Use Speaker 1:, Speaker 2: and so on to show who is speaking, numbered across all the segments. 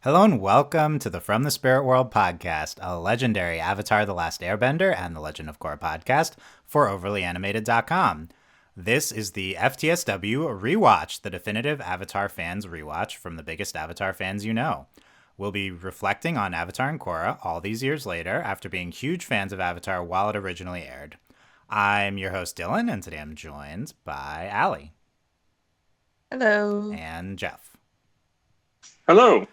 Speaker 1: Hello and welcome to the From the Spirit World podcast, a legendary Avatar The Last Airbender and the Legend of Korra podcast for overlyanimated.com. This is the FTSW Rewatch, the definitive Avatar fans rewatch from the biggest Avatar fans you know. We'll be reflecting on Avatar and Korra all these years later after being huge fans of Avatar while it originally aired. I'm your host Dylan, and today I'm joined by Allie
Speaker 2: Hello.
Speaker 1: and Jeff.
Speaker 3: Hello.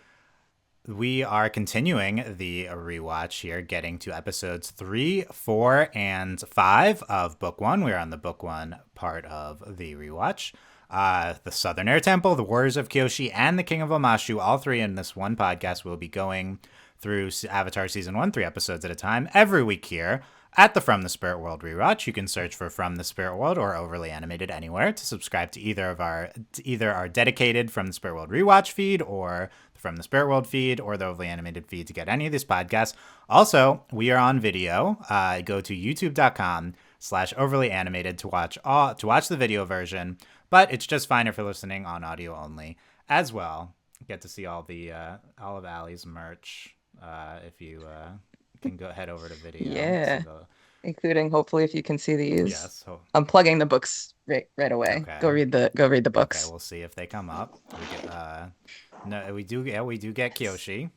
Speaker 1: We are continuing the rewatch here, getting to episodes 3, 4, and 5 of Book 1. We're on the Book 1 part of the rewatch. The Southern Air Temple, the Warriors of Kyoshi, and the King of Omashu, all three in this one podcast. We'll be going through Avatar Season 1, 3 episodes at a time, every week here at the From the Spirit World rewatch. You can search for From the Spirit World or Overly Animated anywhere to subscribe to either our dedicated From the Spirit World rewatch feed or From the Spirit World feed or the Overly Animated feed to get any of these podcasts. Also, we are on video. Go to youtube.com/overly animated to watch the video version, but it's just fine if you're listening on audio only as well. Get to see all of Allie's merch if you can go head over to video.
Speaker 2: Yeah, including hopefully if you can see these.
Speaker 1: Yes. So,
Speaker 2: I'm plugging the books right away.
Speaker 1: okay.
Speaker 2: Go read the
Speaker 1: Okay.
Speaker 2: books.
Speaker 1: We'll see if they come up. No, we do. Yeah, we do get Kyoshi.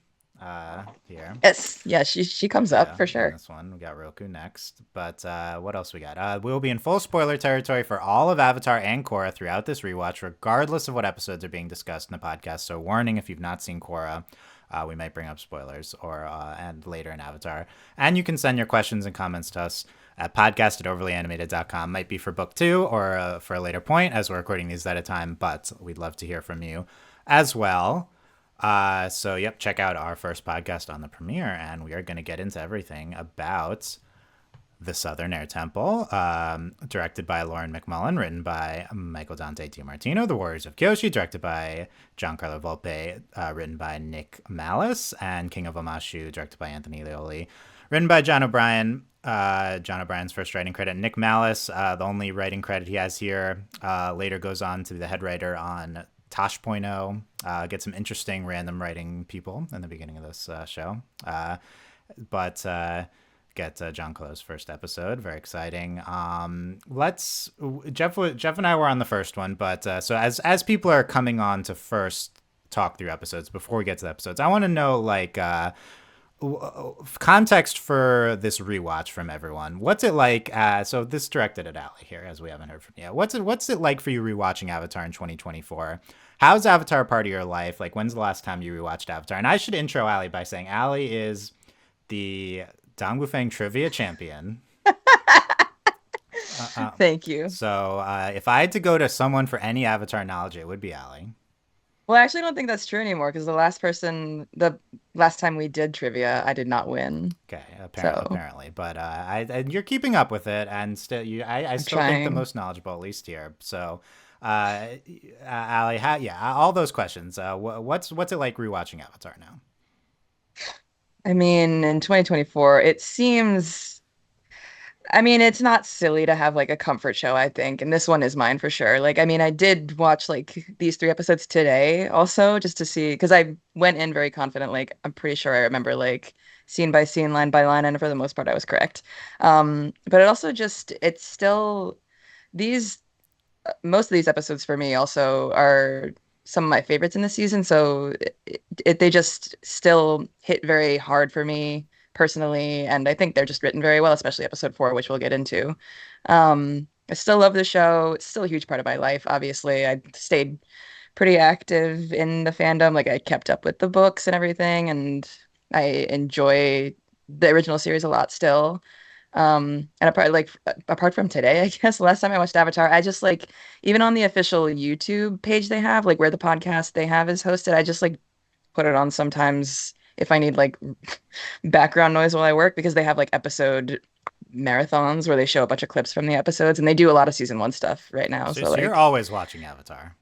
Speaker 1: Here.
Speaker 2: Yes, yeah, she comes up
Speaker 1: Yeah,
Speaker 2: for
Speaker 1: in
Speaker 2: sure.
Speaker 1: this one. We got Roku next. But what else we got? We'll be in full spoiler territory for all of Avatar and Korra throughout this rewatch, regardless of what episodes are being discussed in the podcast. So warning, if you've not seen Korra, we might bring up spoilers and later in Avatar. And you can send your questions and comments to us at podcast@overlyanimated.com. Might be for book 2 or for a later point as we're recording these at a time, but we'd love to hear from you as well. Check out our first podcast on the premiere, and we are going to get into everything about the Southern Air Temple, directed by Lauren McMullen, written by Michael Dante DiMartino. The Warriors of Kyoshi, directed by Giancarlo Volpe, written by Nick Malice, and King of Omashu, directed by Anthony Leoli, written by John O'Brien. John O'Brien's first writing credit, Nick Malice, the only writing credit he has here, later goes on to be the head writer on Tosh.0. Get some interesting random writing people in the beginning of this show. But get John Clo's first episode. Very exciting. Jeff and I were on the first one, but so as people are coming on to first talk through episodes before we get to the episodes, I want to know context for this rewatch from everyone. What's it like? So this directed at Allie here, as we haven't heard from you. What's it like for you rewatching Avatar in 2024? How's Avatar part of your life? Like, when's the last time you rewatched Avatar? And I should intro Allie by saying Allie is the Dongwufeng trivia champion.
Speaker 2: Thank you.
Speaker 1: So if I had to go to someone for any Avatar knowledge, it would be Allie.
Speaker 2: Well, I actually don't think that's true anymore because the last time we did trivia, I did not win.
Speaker 1: Okay,
Speaker 2: So
Speaker 1: apparently, but and you're keeping up with it, and I
Speaker 2: I'm
Speaker 1: still think the
Speaker 2: trying.
Speaker 1: most knowledgeable, at least here. So, Ali, all those questions. What's it like rewatching Avatar now?
Speaker 2: I mean, in 2024, it's not silly to have like a comfort show, I think, and this one is mine for sure. Like, I mean, I did watch like these 3 episodes today also just to see because I went in very confident. Like, I'm pretty sure I remember like scene by scene, line by line, and for the most part, I was correct. But it's still these most of these episodes for me also are some of my favorites in the season. So they just still hit very hard for me personally, and I think they're just written very well, especially episode 4, which we'll get into. I still love the show. It's still a huge part of my life. Obviously, I stayed pretty active in the fandom. Like I kept up with the books and everything, and I enjoy the original series a lot still. And apart from today, I guess the last time I watched Avatar, I just like even on the official YouTube page they have, like where the podcast they have is hosted, I just like put it on sometimes if I need like background noise while I work because they have like episode marathons where they show a bunch of clips from the episodes and they do a lot of season 1 stuff right now.
Speaker 1: So,
Speaker 2: So
Speaker 1: so you're
Speaker 2: like
Speaker 1: always watching Avatar.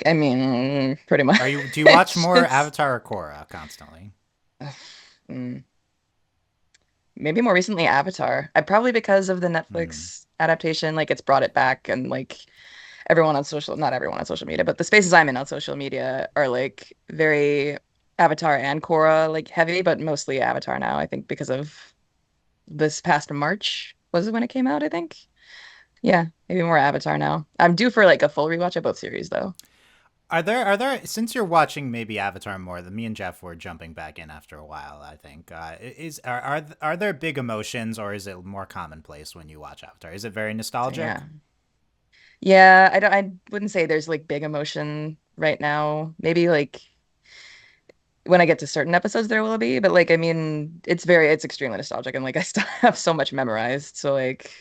Speaker 2: I mean, pretty much.
Speaker 1: Do you watch more
Speaker 2: It's
Speaker 1: Avatar or Korra constantly?
Speaker 2: mm, maybe more recently Avatar. I probably because of the
Speaker 1: Hmm.
Speaker 2: Netflix adaptation, like it's brought it back and like not everyone on social media, but the spaces I'm in on social media are like very Avatar and Korra like heavy, but mostly Avatar now, I think, because of this past March was when it came out, I think. Yeah, maybe more Avatar now. I'm due for like a full rewatch of both series though.
Speaker 1: Are there since you're watching maybe Avatar more than me and Jeff were jumping back in after a while, I think. Are there big emotions, or is it more commonplace when you watch Avatar? Is it very
Speaker 2: So
Speaker 1: nostalgic?
Speaker 2: yeah. Yeah, I wouldn't say there's like big emotion right now. Maybe like when I get to certain episodes there will be, but like I mean it's extremely nostalgic and like I still have so much memorized. So like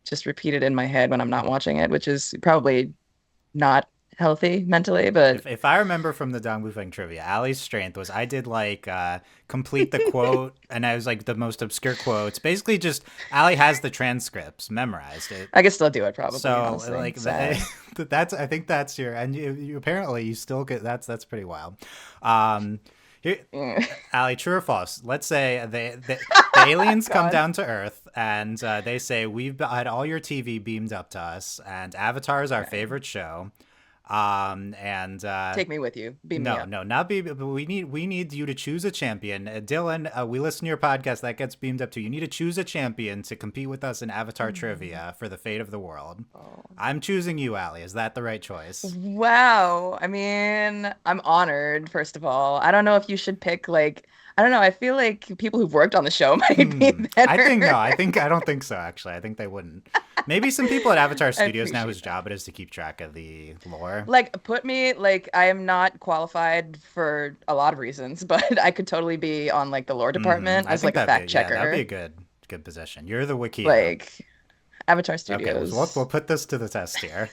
Speaker 2: just repeat it in my head when I'm not watching it, which is probably not healthy mentally, but
Speaker 1: If I remember from the Dong Feng trivia, Ali's strength was I did like complete the quote, and I was like the most obscure quotes. Basically, just Ali has the transcripts memorized. It
Speaker 2: I could still do it probably,
Speaker 1: so
Speaker 2: honestly.
Speaker 1: like
Speaker 2: Sad.
Speaker 1: that's I think that's your and you apparently you still get that's pretty wild. Um, here, Ali, true or false? Let's say the aliens come
Speaker 2: God.
Speaker 1: down to Earth and they say we've had all your TV beamed up to us, and Avatar is our
Speaker 2: Right.
Speaker 1: favorite show. And
Speaker 2: Take me with you. Beam me
Speaker 1: no,
Speaker 2: up.
Speaker 1: no, not be. But we need you to choose a champion. Dylan, we listen to your podcast that gets beamed up to. You need to choose a champion to compete with us in Avatar
Speaker 2: Mm.
Speaker 1: trivia for the fate of the world.
Speaker 2: Oh.
Speaker 1: I'm choosing you, Ali. Is that the right choice?
Speaker 2: Wow. I mean, I'm honored, first of all. I don't know if you should pick like I don't know. I feel like people who've worked on the show might be
Speaker 1: I think no.
Speaker 2: better.
Speaker 1: I don't think so. Actually, I think they wouldn't. Maybe some people at Avatar
Speaker 2: I
Speaker 1: Studios now whose
Speaker 2: appreciate that.
Speaker 1: job it is to keep track of the lore.
Speaker 2: Like, put me like I am not qualified for a lot of reasons, but I could totally be on like the lore department
Speaker 1: I
Speaker 2: as
Speaker 1: think
Speaker 2: like a
Speaker 1: that'd
Speaker 2: fact
Speaker 1: be yeah, that'd be a
Speaker 2: checker,
Speaker 1: good position. You're the Wikia.
Speaker 2: like Avatar
Speaker 1: Okay, we'll
Speaker 2: Studios.
Speaker 1: put this to the test here.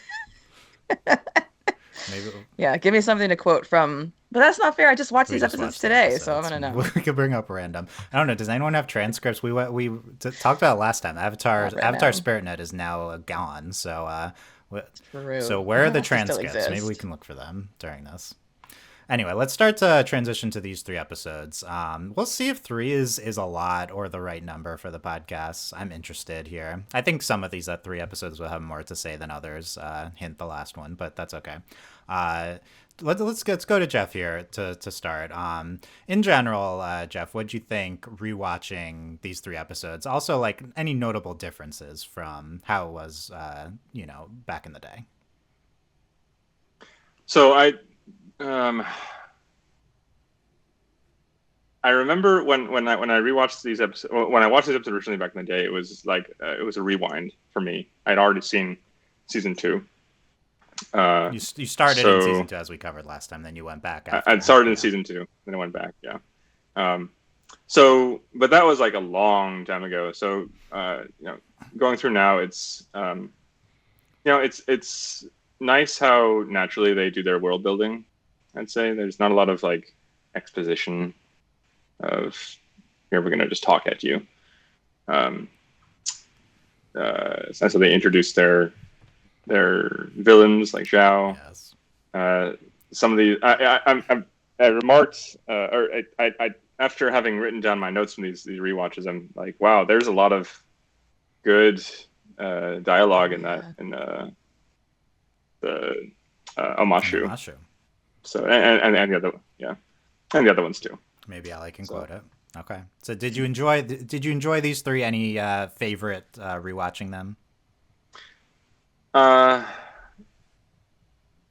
Speaker 1: Maybe
Speaker 2: Yeah, give me something to quote from. But that's not fair. I just watched
Speaker 1: we
Speaker 2: these
Speaker 1: just
Speaker 2: episodes
Speaker 1: watched the
Speaker 2: today, so I'm
Speaker 1: episodes.
Speaker 2: gonna know.
Speaker 1: We could bring up random. I don't know. Does anyone have transcripts? Talked about it last time.
Speaker 2: Not right
Speaker 1: Avatar
Speaker 2: now.
Speaker 1: SpiritNet is now gone. So so
Speaker 2: True. I
Speaker 1: where are
Speaker 2: don't know
Speaker 1: the
Speaker 2: if they still
Speaker 1: transcripts? Maybe we
Speaker 2: exist.
Speaker 1: can look for them during this. Anyway, let's start to transition to these three episodes. We'll see if three is a lot or the right number for the podcast. I'm interested here. I think some of these three episodes will have more to say than others. Hint the last one, but that's okay. Uh, let's go to Jeff here to start. In general, Jeff, what'd you think rewatching these three episodes? Also, like any notable differences from how it was, back in the day.
Speaker 3: So um, I remember when I rewatched these episodes, when I watched these episodes originally back in the day, it was like it was a rewind for me. I'd already seen season two.
Speaker 1: You started in
Speaker 3: So
Speaker 1: season two as we covered last time, then you went back
Speaker 3: I'd
Speaker 1: after.
Speaker 3: started in
Speaker 1: Yeah.
Speaker 3: season two, then I went back. Yeah. Um, but that was like a long time ago. So going through now, it's nice how naturally they do their world building. I'd say there's not a lot of like exposition of here we're gonna just talk at you. Um, so they introduce their villains like Zhao.
Speaker 1: Yes.
Speaker 3: Some of these I remarked I after having written down my notes from these rewatches, I'm like, wow, there's a lot of good dialogue in that
Speaker 2: Yeah.
Speaker 3: in the Omashu.
Speaker 1: Mashu.
Speaker 3: So and the other and the other ones too.
Speaker 1: Maybe I can
Speaker 3: So
Speaker 1: quote it. Okay. So did you enjoy these three? Any favorite rewatching them?
Speaker 3: uh,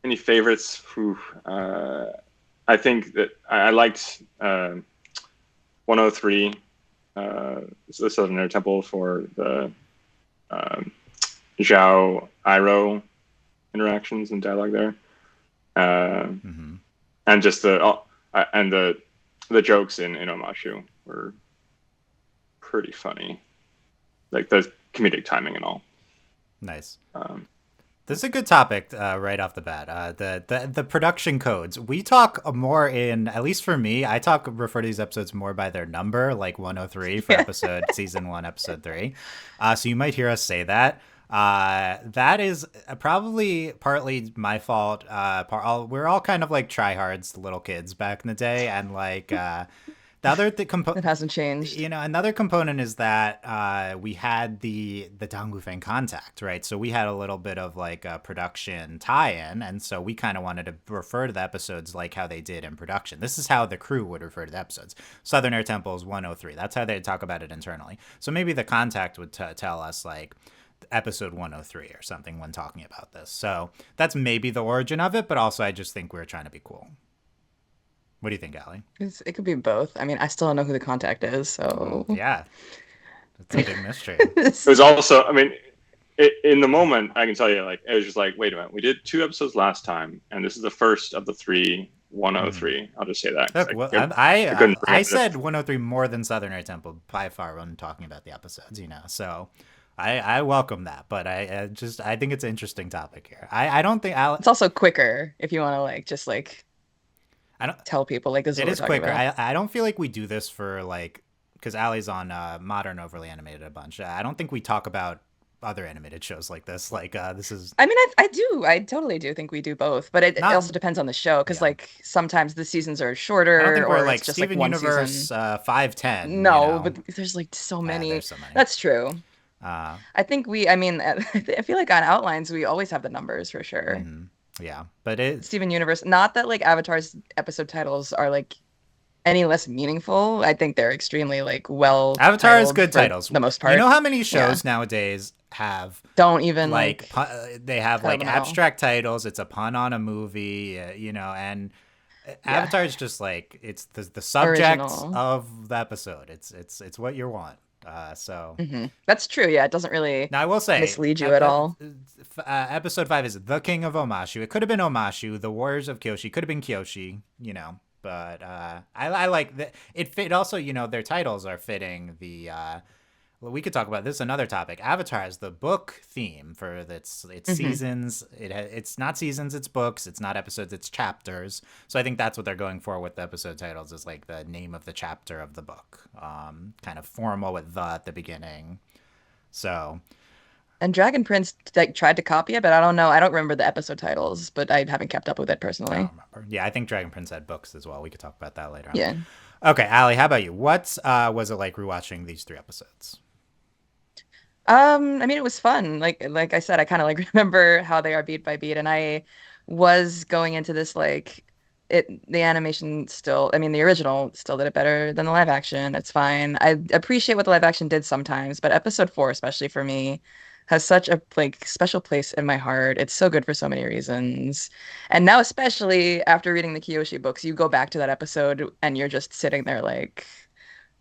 Speaker 3: any favorites? I think that I liked 103, the Southern Air Temple for the um, Zhao Iroh interactions and dialogue there,
Speaker 1: Mm-hmm.
Speaker 3: and just the jokes in Omashu were pretty funny, like the comedic timing and all.
Speaker 1: Nice.
Speaker 3: Um,
Speaker 1: This is a good topic right off the bat. The production codes. We talk more in, at least for me, refer to these episodes more by their number, like 103 for
Speaker 2: Yeah.
Speaker 1: season 1, episode 3. So you might hear us say that. That is probably partly my fault. We're all kind of like tryhards, little kids back in the day, and like The other
Speaker 2: It hasn't changed.
Speaker 1: another component is that we had the Dangufen contact, right? So we had a little bit of like a production tie-in, and so we kind of wanted to refer to the episodes like how they did in production. This is how the crew would refer to the episodes. Southern Air Temple is 103. That's how they talk about it internally. So maybe the contact would tell us like episode 103 or something when talking about this. So that's maybe the origin of it, but also I just think we're trying to be cool. What do you think, Allie?
Speaker 2: It could be both. I mean, I still don't know who the contact is, so
Speaker 1: Yeah, it's a big mystery.
Speaker 3: It was also, I mean, in the moment, I can tell you, like, it was just like, wait a minute, we did 2 episodes last time, and this is the first of the 3 103. I'll just say that.
Speaker 1: Look,
Speaker 3: Like,
Speaker 1: I said 103 more than Southern Air Temple by far when talking about the episodes, so I welcome that, but I think it's an interesting topic here. I don't think
Speaker 2: it's also quicker if you want to like just like
Speaker 1: I don't
Speaker 2: tell people like this is
Speaker 1: it
Speaker 2: what
Speaker 1: is
Speaker 2: we're talking
Speaker 1: quicker.
Speaker 2: about.
Speaker 1: I don't feel like we do this for like because Allie's on Modern Overly Animated a bunch. I don't think we talk about other animated shows like this. Like this is.
Speaker 2: I mean, I do. I totally do think we do both, but it also depends on the show because like sometimes the seasons are shorter.
Speaker 1: I don't think we're
Speaker 2: or
Speaker 1: like
Speaker 2: it's just
Speaker 1: Steven
Speaker 2: like one
Speaker 1: Universe
Speaker 2: season.
Speaker 1: 510.
Speaker 2: No, but there's like so many.
Speaker 1: There's so many.
Speaker 2: That's true. I think I mean, I feel like on outlines we always have the numbers for sure.
Speaker 1: Mm-hmm. Yeah, but it
Speaker 2: Steven Universe. Not that like Avatar's episode titles are like any less meaningful. I think they're extremely like well.
Speaker 1: Avatar is good titles.
Speaker 2: The most part.
Speaker 1: You know how many shows nowadays have
Speaker 2: don't even
Speaker 1: like they have like abstract titles. It's a pun on a movie, and Avatar is just like it's the subject of the episode. It's what you want. So
Speaker 2: that's true. Yeah, it doesn't really.
Speaker 1: Now I will say
Speaker 2: mislead you at all.
Speaker 1: Episode 5 is the King of Omashu. It could have been Omashu. The Warriors of Kyoshi could have been Kyoshi. But I like that. It also their titles are fitting the. Well, we could talk about this. Another topic. Avatar has the book theme for its seasons. It's not seasons, it's books. It's not episodes, it's chapters. So I think that's what they're going for with the episode titles is like the name of the chapter of the book. Kind of formal with the at the beginning. So.
Speaker 2: And Dragon Prince like tried to copy it, but I don't know. I don't remember the episode titles, but I haven't kept up with it personally.
Speaker 1: I don't remember. Yeah, I think Dragon Prince had books as well. We could talk about that later on.
Speaker 2: Yeah.
Speaker 1: Okay, Allie, how about you? What was it like rewatching these 3 episodes?
Speaker 2: I mean, it was fun. Like I said, I kind of like remember how they are beat by beat, and I was going into this like the animation still. I mean, the original still did it better than the live action. It's fine. I appreciate what the live action did sometimes, but episode 4, especially for me, has such a like special place in my heart. It's so good for so many reasons. And now, especially after reading the Kyoshi books, you go back to that episode and you're just sitting there like,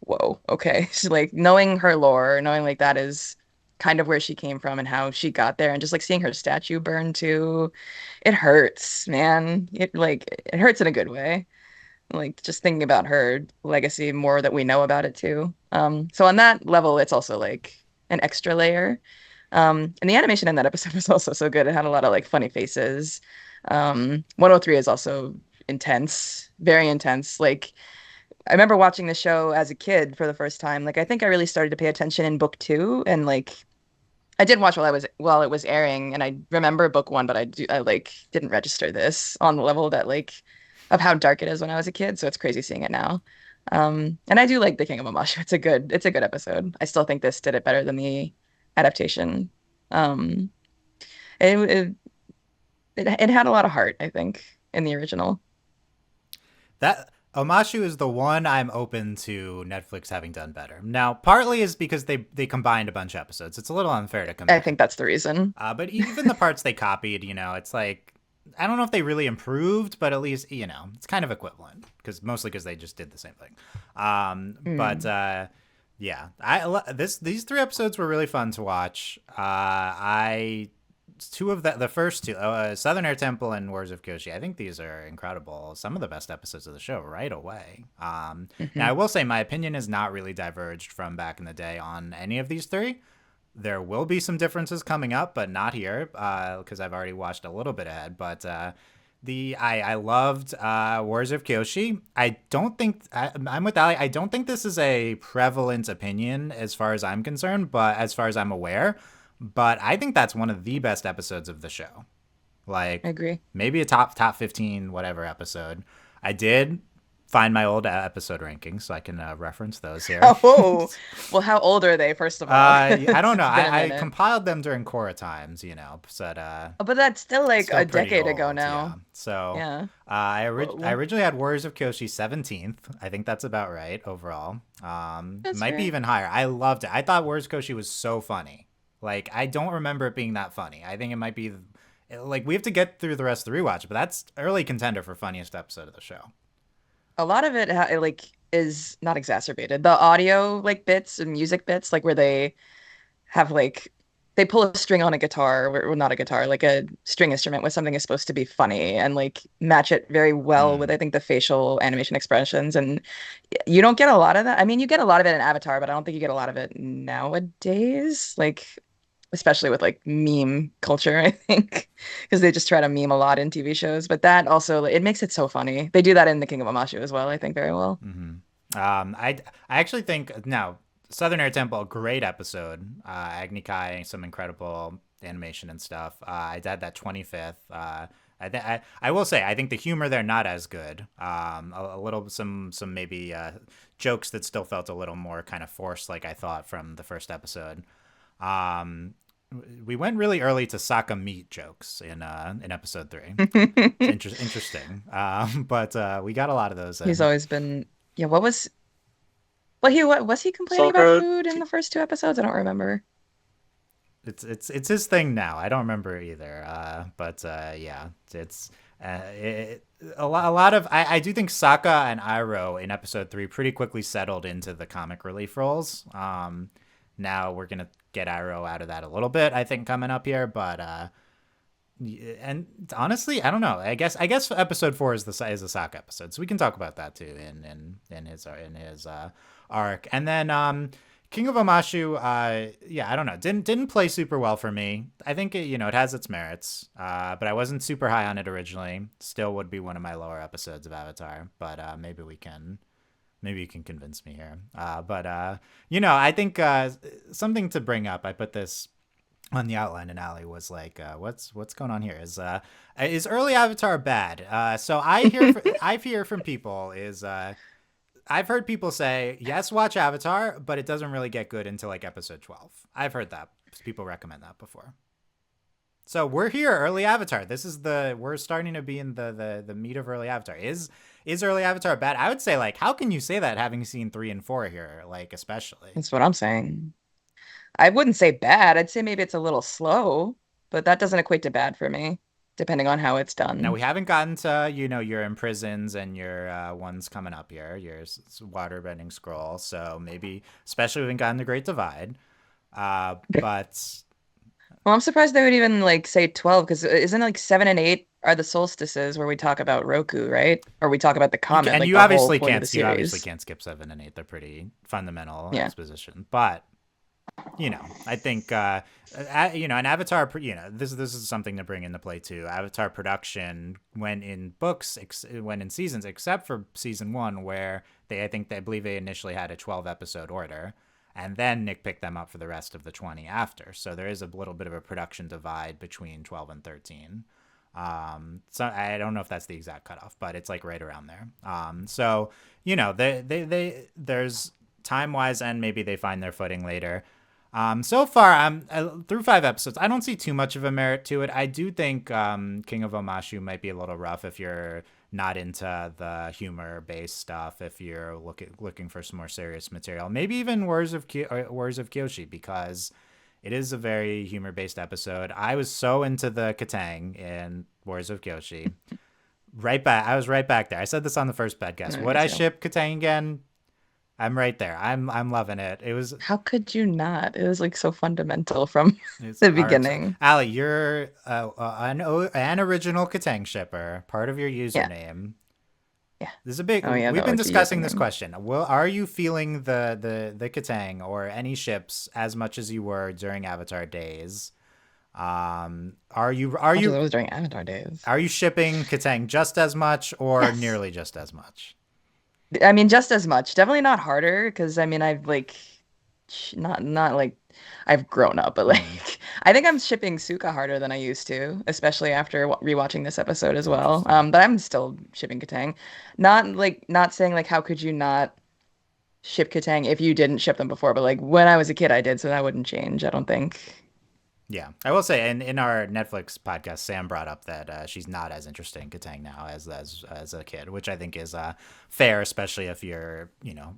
Speaker 2: whoa, okay. So, like knowing her lore, knowing like that is kind of where she came from and how she got there, and just like seeing her statue burn too, it hurts, man. It hurts in a good way. Like just thinking about her legacy more that we know about it too. So on that level, it's also like an extra layer. And the animation in that episode was also so good. It had a lot of like funny faces. 103 is also intense, very intense. Like I remember watching the show as a kid for the first time. Like I think I really started to pay attention in book 2, and like I did watch while it was airing, and I remember book 1, but I like didn't register this on the level that like of how dark it is when I was a kid. So it's crazy seeing it now. And I do like the King of Omashu. It's a good episode. I still think this did it better than the adaptation. Um, it, it it had a lot of heart, I think, in the original.
Speaker 1: That Omashu is the one I'm open to Netflix having done better. Now, partly is because they combined a bunch of episodes. It's a little unfair to compare.
Speaker 2: I think that's the reason.
Speaker 1: But even the parts they copied, it's like I don't know if they really improved, but at least it's kind of equivalent mostly because they just did the same thing. But yeah, these 3 episodes were really fun to watch. Two of the first 2, Southern Air Temple and Warriors of Kyoshi, I think these are incredible. Some of the best episodes of the show right away. Now, I will say my opinion is not really diverged from back in the day on any of these 3. There will be some differences coming up, but not here because I've already watched a little bit ahead. But I loved Warriors of Kyoshi. I don't think I'm with Ali. I don't think this is a prevalent opinion as far as I'm concerned, but as far as I'm aware. But I think that's one of the best episodes of the show. Like,
Speaker 2: I agree.
Speaker 1: Maybe a top 15 whatever episode. I did find my old episode rankings so I can reference those here.
Speaker 2: Oh, well, how old are they, first of all?
Speaker 1: I don't know.
Speaker 2: It's been a
Speaker 1: I
Speaker 2: minute.
Speaker 1: compiled them during Korra times, but
Speaker 2: Oh, but that's still like
Speaker 1: still
Speaker 2: a
Speaker 1: pretty
Speaker 2: decade ago
Speaker 1: old, yeah.
Speaker 2: now.
Speaker 1: So
Speaker 2: Yeah.
Speaker 1: I
Speaker 2: Well,
Speaker 1: originally had Warriors of Kyoshi 17th. I think that's about right overall.
Speaker 2: that's
Speaker 1: Might be
Speaker 2: fair.
Speaker 1: even higher. I loved it. I thought Warriors of Kyoshi was so funny. Like, I don't remember it being that funny. I think it might be like we have to get through the rest of the rewatch, but that's early contender for funniest episode of the show.
Speaker 2: A lot of it like is not exacerbated. The audio like bits and music bits, like where they have like they pull a string on a guitar, or well, not a guitar, like a string instrument with something is supposed to be funny and like match it very well with
Speaker 1: Mm.
Speaker 2: I think the facial animation expressions. And you don't get a lot of that. I mean, you get a lot of it in Avatar, but I don't think you get a lot of it nowadays. Like especially with like meme culture, I think, because they just try to meme a lot in TV shows. But that also it makes it so funny. They do that in The King of Omashu as well, I think, very well.
Speaker 1: Hmm. I actually think now Southern Air Temple, great episode. Agni Kai, some incredible animation and stuff. I did that 25th. I will say I think the humor there not as good. A little some maybe jokes that still felt a little more kind of forced, like I thought from the first episode. Um, we went really early to Sokka meat jokes in episode 3. It's interesting. But we got a lot of those
Speaker 2: He's
Speaker 1: in.
Speaker 2: always been, yeah. What was he complaining about
Speaker 3: Sokka,
Speaker 2: food in the first two episodes? I don't remember.
Speaker 1: It's his thing now. I don't remember either. But yeah, it's a lot of I do think Sokka and Iroh in episode 3 pretty quickly settled into the comic relief roles. Now we're gonna get Iroh out of that a little bit, I think, coming up here. But and honestly, I don't know. I guess episode 4 is the Sokka episode, so we can talk about that too in his arc. And then King of Omashu, yeah, I don't know. Didn't play super well for me. I think it has its merits, but I wasn't super high on it originally. Still would be one of my lower episodes of Avatar, but maybe you can convince me here. But I think something to bring up. I put this on the outline, and Ali was like, "What's going on here? Is early Avatar bad?" So I hear from people is. I've heard people say, yes, watch Avatar, but it doesn't really get good until like episode 12. I've heard that. People recommend that before. So we're here, early Avatar. We're starting to be in the meat of early Avatar. Is early Avatar bad? I would say, like, how can you say that having seen 3 and 4 here, like, especially?
Speaker 2: That's what I'm saying. I wouldn't say bad. I'd say maybe it's a little slow, but that doesn't equate to bad for me, depending on how it's
Speaker 1: Now,
Speaker 2: done.
Speaker 1: we haven't gotten to, your imprisons and your ones coming up here, your waterbending scroll. So maybe, especially we haven't gotten the Great Divide. But
Speaker 2: Well, I'm surprised they would even like say 12 because isn't like 7 and 8 are the solstices where we talk about Roku, right? Or we talk about the comet, like
Speaker 1: you
Speaker 2: the whole
Speaker 1: obviously
Speaker 2: point of
Speaker 1: can't
Speaker 2: the
Speaker 1: you obviously
Speaker 2: series.
Speaker 1: can't skip 7 and 8. They're pretty fundamental
Speaker 2: Yeah.
Speaker 1: exposition. But I think an Avatar. This is something to bring into play too. Avatar production, when in books, when in seasons, except for season 1, where I believe they initially had a 12 episode order, and then Nick picked them up for the rest of the 20 after. So there is a little bit of a production divide between 12 and 13. So I don't know if that's the exact cutoff, but it's like right around there. So there's time wise, and maybe they find their footing later. So far, I'm through 5 episodes. I don't see too much of a merit to it. I do think King of Omashu might be a little rough if you're not into the humor-based stuff. If you're looking for some more serious material, maybe even Warriors of Kyoshi, because it is a very humor-based episode. I was so into the Katang in Warriors of Kyoshi. I was right back there. I said this on the first podcast.
Speaker 2: Me
Speaker 1: Would I
Speaker 2: too.
Speaker 1: ship Katang again? I'm right there. I'm loving it.
Speaker 2: How could you not? It was like so fundamental from
Speaker 1: It's
Speaker 2: the
Speaker 1: art.
Speaker 2: beginning.
Speaker 1: Ali, you're an original Katang shipper. Part of your
Speaker 2: Yeah.
Speaker 1: username.
Speaker 2: Yeah.
Speaker 1: This is a big.
Speaker 2: Oh yeah,
Speaker 1: We've
Speaker 2: the
Speaker 1: been
Speaker 2: OG
Speaker 1: discussing this
Speaker 2: username.
Speaker 1: question. Are you feeling the Katang or any ships as much as you were during Avatar days? Are you are
Speaker 2: Much as
Speaker 1: you
Speaker 2: it was during Avatar days.
Speaker 1: are you shipping Katang just as much or
Speaker 2: Yes.
Speaker 1: nearly just as much?
Speaker 2: I mean, just as much. Definitely not harder because I mean, I've like not like I've grown up, but like
Speaker 1: Mm.
Speaker 2: I think I'm shipping Suka harder than I used to, especially after rewatching this episode as well.
Speaker 1: Interesting.
Speaker 2: But I'm still shipping Katang. Not saying like how could you not ship Katang if you didn't ship them before, but like when I was a kid, I did, so that wouldn't change, I don't think.
Speaker 1: Yeah, I will say, in our Netflix podcast, Sam brought up that she's not as interested in Katang now as a kid, which I think is fair, especially if your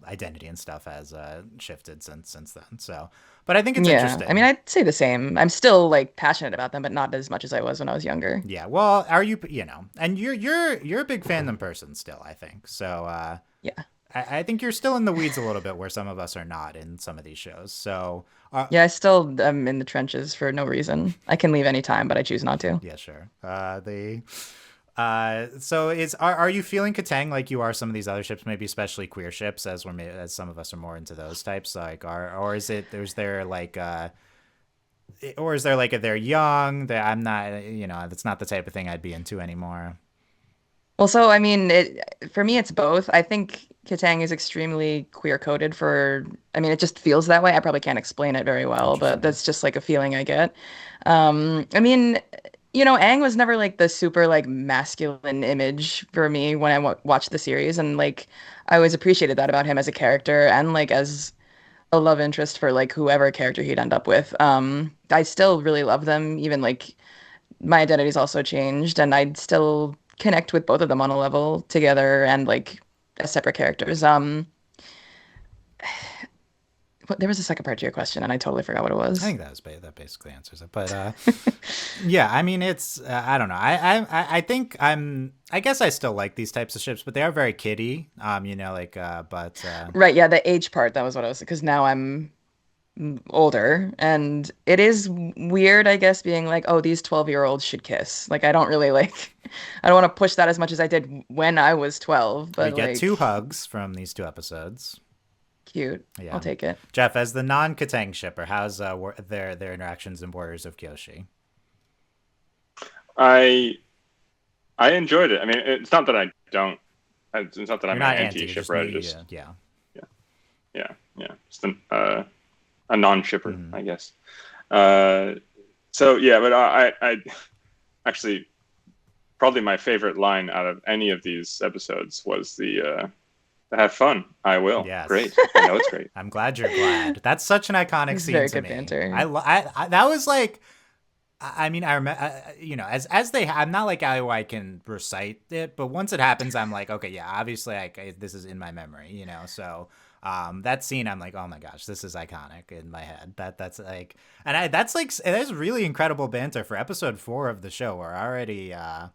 Speaker 1: identity and stuff has shifted since then. So, but I think it's
Speaker 2: Yeah, I mean,
Speaker 1: interesting.
Speaker 2: I'd say the same. I'm still like passionate about them, but not as much as I was when I was younger.
Speaker 1: Yeah. Well, are you and you're a big fandom person still, I think. So
Speaker 2: Yeah.
Speaker 1: I think you're still in the weeds a little bit where some of us are not in some of these shows. So
Speaker 2: Yeah, I still am in the trenches for no reason. I can leave anytime, but I choose not to.
Speaker 1: yeah, sure. So are you feeling Katang like you are some of these other ships, maybe especially queer ships, as some of us are more into those types, like or is there like if they're young that I'm not, that's not the type of thing I'd be into anymore.
Speaker 2: Well, so I mean, for me, it's both. I think Katang is extremely queer coded for, I mean, it just feels that way. I probably can't explain it very well, but
Speaker 1: Interesting.
Speaker 2: that's just like a feeling I get. I mean, Aang was never like the super like masculine image for me when I watched the series, and like I always appreciated that about him as a character and like as a love interest for like whoever character he'd end up with. I still really love them, even like my identity's also changed, and I'd still connect with both of them on a level together and like as separate characters. There was a second part to your question, and I totally forgot what it
Speaker 1: I
Speaker 2: was.
Speaker 1: think that basically answers it. But yeah, I mean, it's I don't know. I think I guess I still like these types of ships, but they are very kiddie. Like but
Speaker 2: Right, yeah, the age part, that was what I was, because now I'm older, and it is weird, I guess, being like, oh, these 12-year-olds should kiss. Like, I don't really like, I don't want to push that as much as I did when I was 12,
Speaker 1: we
Speaker 2: but
Speaker 1: get two
Speaker 2: like,
Speaker 1: hugs from these two episodes.
Speaker 2: cute. I'll
Speaker 1: Yeah.
Speaker 2: take it.
Speaker 1: Jeff, as the non-Katang shipper, how's their interactions in Warriors of Kyoshi?
Speaker 3: I I enjoyed it. I mean, it's not that I don't. It's not that
Speaker 1: You're
Speaker 3: I'm
Speaker 1: not
Speaker 3: anti
Speaker 1: anti, you're just
Speaker 3: shipper. I
Speaker 1: yeah,
Speaker 3: just
Speaker 1: yeah.
Speaker 3: yeah, yeah. Just a non shipper,
Speaker 1: Mm-hmm.
Speaker 3: I guess. Uh, so yeah, but I actually probably my favorite line out of any of these episodes was the "Have fun, I will."
Speaker 1: Yes.
Speaker 3: Great, I know it's great.
Speaker 1: I'm glad you're glad. That's such an iconic
Speaker 2: It's
Speaker 1: scene
Speaker 2: very
Speaker 1: to
Speaker 2: good
Speaker 1: me.
Speaker 2: banter.
Speaker 1: That was like, I mean, I remember, as I'm not like I can recite it, but once it happens, I'm like, okay, yeah, obviously, this is in my memory, So, that scene, I'm like, oh my gosh, this is iconic in my head. That's like, that's really incredible banter for episode 4 of the show. We're already, yeah,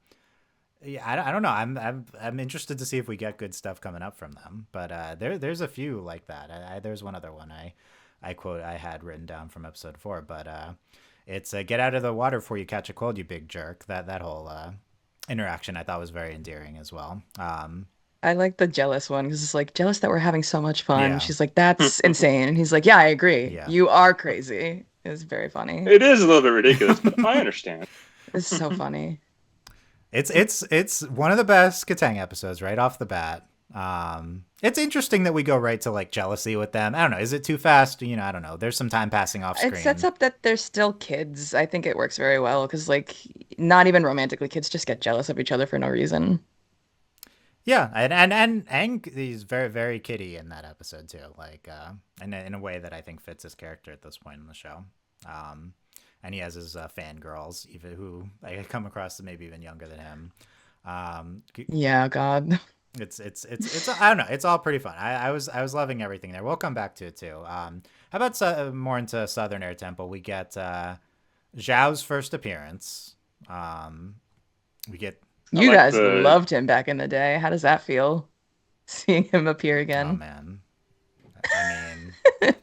Speaker 1: I don't know. I'm interested to see if we get good stuff coming up from them. But there's a few like that. There's one other one I had written down from episode 4, but it's get out of the water before you catch a cold, you big jerk. That whole interaction I thought was very endearing as well.
Speaker 2: I like the jealous one because it's like jealous that we're having so much fun.
Speaker 1: Yeah,
Speaker 2: She's like, that's insane. And he's like, yeah, I agree.
Speaker 1: yeah.
Speaker 2: You are crazy. It's very funny.
Speaker 3: It is a little bit ridiculous, but I understand.
Speaker 2: It's so funny.
Speaker 1: It's one of the best Katang episodes right off the bat. It's interesting that we go right to like jealousy with them. I don't know. Is it too fast? I don't know. There's some time passing off
Speaker 2: It sets
Speaker 1: screen.
Speaker 2: up that they're still kids. I think it works very well because, like, not even romantically, kids just get jealous of each other for no reason.
Speaker 1: Yeah, and he's very very kiddie in that episode too. Like, in a way that I think fits his character at this point in the show. Um, and he has his fangirls, even who I come across maybe even younger than him. Um,
Speaker 2: Yeah, God.
Speaker 1: it's I don't know. It's all pretty fun. I was loving everything there. We'll come back to it too. How about more into Southern Air Temple? We get Zhao's first appearance. Um, we get
Speaker 3: I
Speaker 2: You
Speaker 3: like
Speaker 2: guys
Speaker 3: the
Speaker 2: loved him back in the day. How does that feel? Seeing him appear
Speaker 1: oh
Speaker 2: again.
Speaker 1: man, I mean,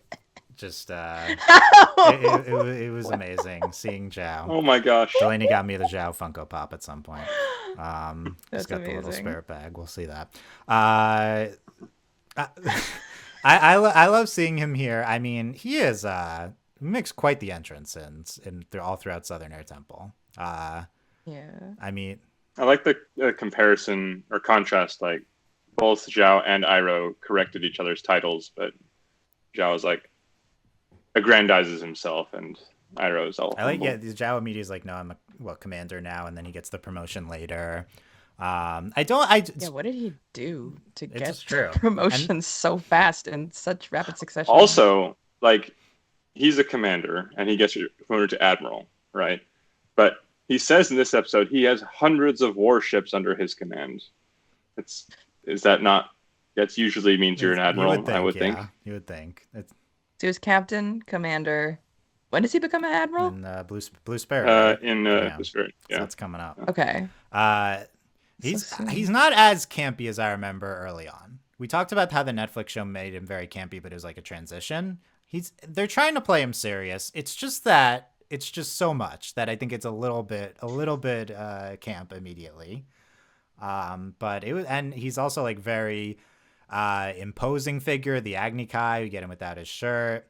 Speaker 1: just it was amazing seeing Zhao.
Speaker 3: oh my gosh.
Speaker 1: Delaney got me the Zhao Funko Pop at some point. He's
Speaker 2: That's
Speaker 1: got the little
Speaker 2: amazing.
Speaker 1: spirit bag. We'll see that. I, I love seeing him here. I mean, he is makes quite the entrance all throughout Southern Air Temple.
Speaker 2: Yeah.
Speaker 1: I mean,
Speaker 3: I like the comparison or contrast. Like both Zhao and Iroh corrected each other's titles, but Zhao is like aggrandizes himself and Iroh's all
Speaker 1: I like,
Speaker 3: humble.
Speaker 1: yeah, the Zhao immediately is like, no, I'm a commander now, and then he gets the promotion later. I don't, I,
Speaker 2: Yeah, what did he do to
Speaker 1: it's
Speaker 2: get
Speaker 1: just true. And
Speaker 2: promotions so fast in such rapid succession?
Speaker 3: Also, like he's a commander and he gets promoted to admiral, right? But he says in this episode he has hundreds of warships under his command. It's is that not? That usually means you're an
Speaker 1: you would
Speaker 3: admiral, I
Speaker 1: think,
Speaker 3: would
Speaker 1: yeah,
Speaker 3: think.
Speaker 1: you would think. It's
Speaker 2: So he was captain, commander. When does he become an admiral?
Speaker 1: in Blue Sparrow, right?
Speaker 3: In
Speaker 1: Yeah,
Speaker 3: the spirit,
Speaker 1: so
Speaker 3: yeah.
Speaker 1: that's coming up.
Speaker 2: Okay.
Speaker 1: Uh,
Speaker 2: So
Speaker 1: he's
Speaker 2: soon.
Speaker 1: not as campy as I remember early on. We talked about how the Netflix show made him very campy, but it was like a transition. They're trying to play him serious. It's just that it's just so much that I think it's a little bit camp immediately. But it was, and he's also like very imposing figure. The Agni Kai, we get him without his shirt.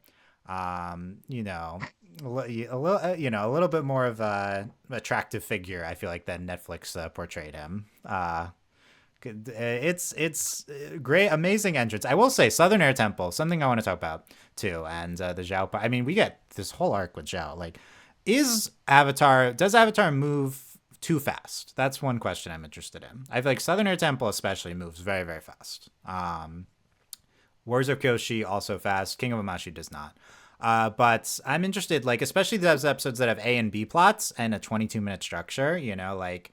Speaker 1: You know, a little, a little bit more of a attractive figure. I feel like than Netflix portrayed him. It's great, amazing entrance. I will say, Southern Air Temple, something I want to talk about too, and the Zhao. I mean, we get this whole arc with Zhao. Like, does Avatar move too fast? That's one question I'm interested in. I feel like Southern Air Temple especially moves very, very fast. Warriors of Kyoshi also fast. King of Omashu does not. But I'm interested, like, especially those episodes that have A and B plots and a 22-minute structure, like,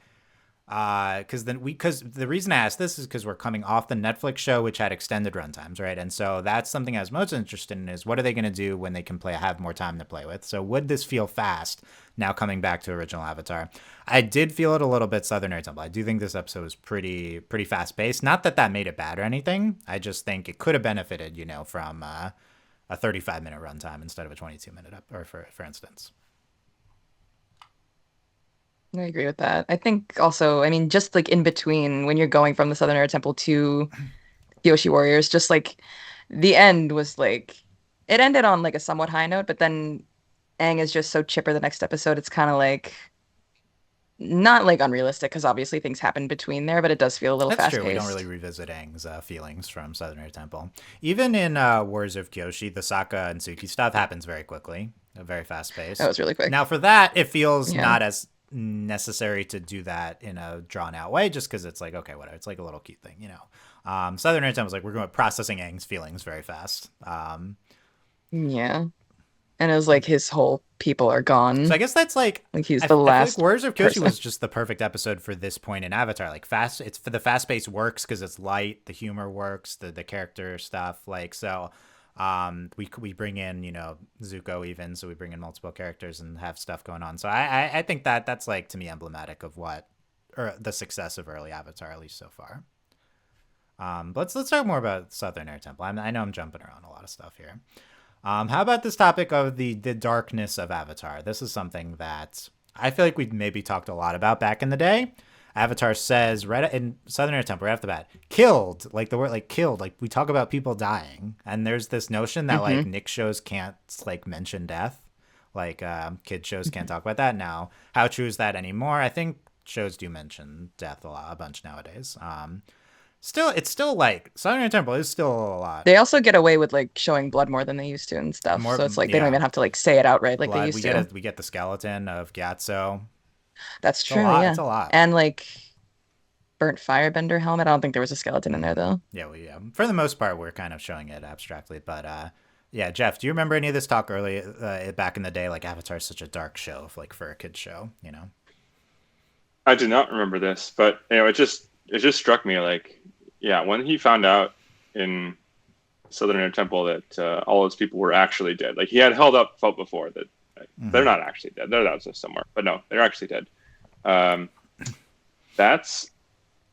Speaker 1: because the reason I asked this is because we're coming off the Netflix show, which had extended runtimes, right? And so that's something I was most interested in is what are they going to do when they can have more time to play with? So would this feel fast now coming back to original Avatar? I did feel it a little bit Southern Air Temple. I do think this episode was pretty fast paced. Not that made it bad or anything. I just think it could have benefited, from a 35-minute runtime instead of a 22-minute or for instance.
Speaker 2: I agree with that. I think also, I mean, just like in between when you're going from the Southern Air Temple to Kyoshi Warriors, just like the end was like it ended on like a somewhat high note, but then Aang is just so chipper the next episode. It's kind of like not like unrealistic because obviously things happen between there, but it does feel a little
Speaker 1: That's
Speaker 2: fast
Speaker 1: true. We don't really
Speaker 2: paced.
Speaker 1: revisit Aang's feelings from Southern Air Temple. Even in Wars of Kyoshi, the Sokka and Suki stuff happens very quickly, very fast
Speaker 2: That
Speaker 1: paced.
Speaker 2: was really quick.
Speaker 1: Now, for that, it feels
Speaker 2: Yeah.
Speaker 1: not as necessary to do that in a drawn out way, just because it's like, okay, whatever. It's like a little cute thing. Southern Air Temple is like, we're going processing Aang's feelings very fast.
Speaker 2: Yeah. And it was like his whole people are
Speaker 1: So I
Speaker 2: gone.
Speaker 1: guess that's like
Speaker 2: Like he's
Speaker 1: I
Speaker 2: the
Speaker 1: feel like
Speaker 2: last
Speaker 1: Warriors of Kyoshi
Speaker 2: person.
Speaker 1: was just the perfect episode for this point in Avatar. Like fast, it's for the fast pace works because it's light, the humor works, the character stuff. Like so, we bring in Zuko even, so we bring in multiple characters and have stuff going on. So I think that's like to me emblematic of what or the success of early Avatar at least so far. But let's talk more about Southern Air Temple. I know I'm jumping around a lot of stuff here. How about this topic of the darkness of Avatar? This is something that I feel like we maybe talked a lot about back in the day. Avatar says right in Southern Air Temple right off the bat, killed, like the word like killed, like we talk about people dying, and there's this notion that like
Speaker 2: Hmm.
Speaker 1: Nick shows can't like mention death, like kid shows can't talk about that now. How true is that anymore? I think shows do mention death a bunch nowadays. Still, it's still like Southern Air Temple is still a lot
Speaker 2: They also get away with like showing blood more than they used to and stuff.
Speaker 1: more.
Speaker 2: So it's like they don't
Speaker 1: Yeah,
Speaker 2: even have to like say it outright like they
Speaker 1: blood.
Speaker 2: used to.
Speaker 1: We get the skeleton of Gyatso.
Speaker 2: That's
Speaker 1: It's a
Speaker 2: true,
Speaker 1: lot.
Speaker 2: yeah.
Speaker 1: It's a lot.
Speaker 2: And like burnt firebender helmet. I don't think there was a skeleton in there though.
Speaker 1: Yeah, for the most part we're kind of showing it abstractly, but yeah, Jeff, do you remember any of this talk early back in the day? Like Avatar's such a dark show, like for a kid show.
Speaker 3: I do not remember this, but it just struck me like, yeah, when he found out in Southern Air Temple that all those people were actually dead. Like he had held up felt before that they're not actually dead. They're out somewhere, but no, they're actually dead. Um, that's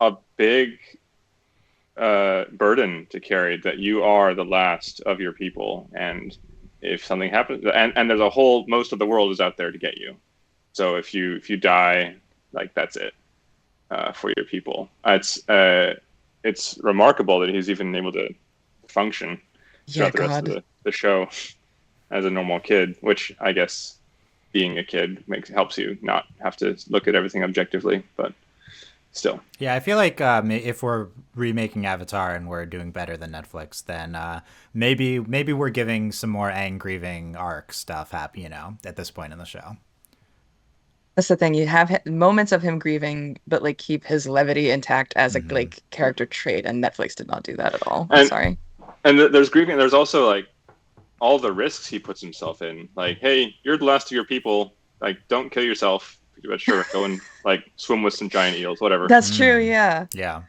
Speaker 3: a big burden to carry. That you are the last of your people, and if something happens, and there's most of the world is out there to get you. So if you die, like that's it for your people. It's remarkable that he's even able to function
Speaker 2: Yeah,
Speaker 3: throughout the rest of
Speaker 2: God.
Speaker 3: the show as a normal kid, which I guess being a kid helps you not have to look at everything objectively. But still.
Speaker 1: Yeah, I feel like if we're remaking Avatar and we're doing better than Netflix, then maybe we're giving some more Aang grieving arc stuff at this point in the show.
Speaker 2: That's the thing. You have moments of him grieving, but like keep his levity intact as a
Speaker 1: Mm-hmm.
Speaker 2: like character trait, and Netflix did not do that at all. I'm
Speaker 3: And
Speaker 2: sorry.
Speaker 3: there's grieving. There's also like all the risks he puts himself in. Like, hey, you're the last of your people. Like, don't kill yourself. But sure, go and like swim with some giant eels, whatever.
Speaker 2: That's true, yeah.
Speaker 1: Yeah.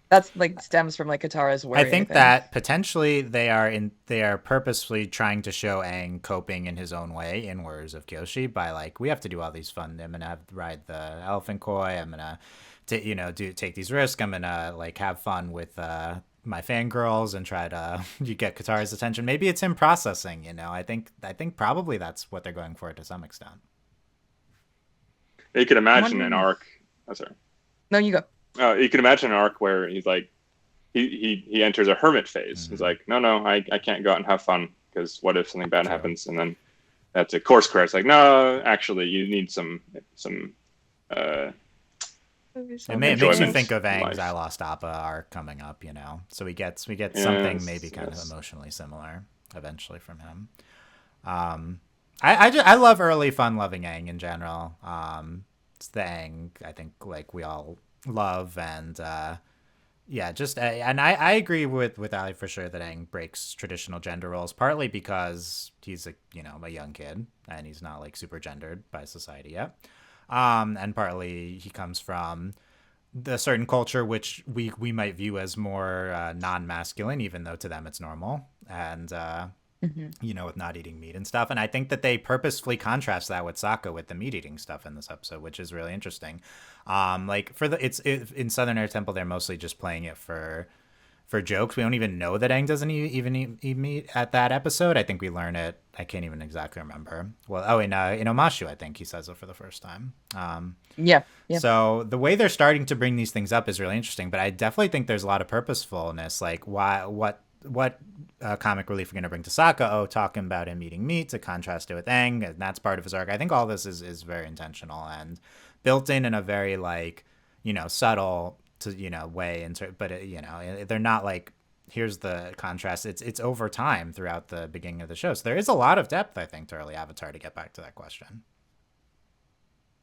Speaker 2: That's like stems from like Katara's worry,
Speaker 1: I think that potentially they are purposefully trying to show Aang coping in his own way in Warriors of Kyoshi by like, we have to do all these fun. I'm gonna ride the elephant koi. I'm gonna take these risks. I'm gonna like have fun with my fangirls and try to you get Katara's attention. Maybe it's him processing. I think probably that's what they're going for to some extent.
Speaker 3: You could imagine an arc. Oh, sorry.
Speaker 2: No, you go.
Speaker 3: You can imagine an arc where he's like, he enters a hermit phase.
Speaker 1: Mm-hmm.
Speaker 3: He's like, no, I can't go out and have fun because what if something bad happens? And then that's a course correct. It's like, no, actually, you need some. It
Speaker 1: makes me think of Aang's I Lost Appa arc coming up. So we get something maybe kind of emotionally similar eventually from him. I love early fun-loving Aang in general. It's the Aang I think like we all love, and and I agree with Ali for sure that Aang breaks traditional gender roles, partly because he's a young kid and he's not like super gendered by society yet, and partly he comes from the certain culture which we might view as more non-masculine, even though to them it's normal, and with not eating meat and stuff. And I think that they purposefully contrast that with Sokka with the meat eating stuff in this episode, which is really interesting. Like in Southern Air Temple, they're mostly just playing it for jokes. We don't even know that Aang doesn't even eat meat at that episode. I think we learn it. I can't even exactly remember. Well, in Omashu, I think he says it for the first time.
Speaker 2: Yeah.
Speaker 1: So the way they're starting to bring these things up is really interesting, but I definitely think there's a lot of purposefulness. Like what comic relief we're going to bring to Sokka? Oh, talking about him eating meat to contrast it with Aang, and that's part of his arc. I think all this is very intentional and built in a very like subtle way but they're not like, here's the contrast. It's over time throughout the beginning of the show, so there is a lot of depth, I think, to early Avatar, to get back to that question.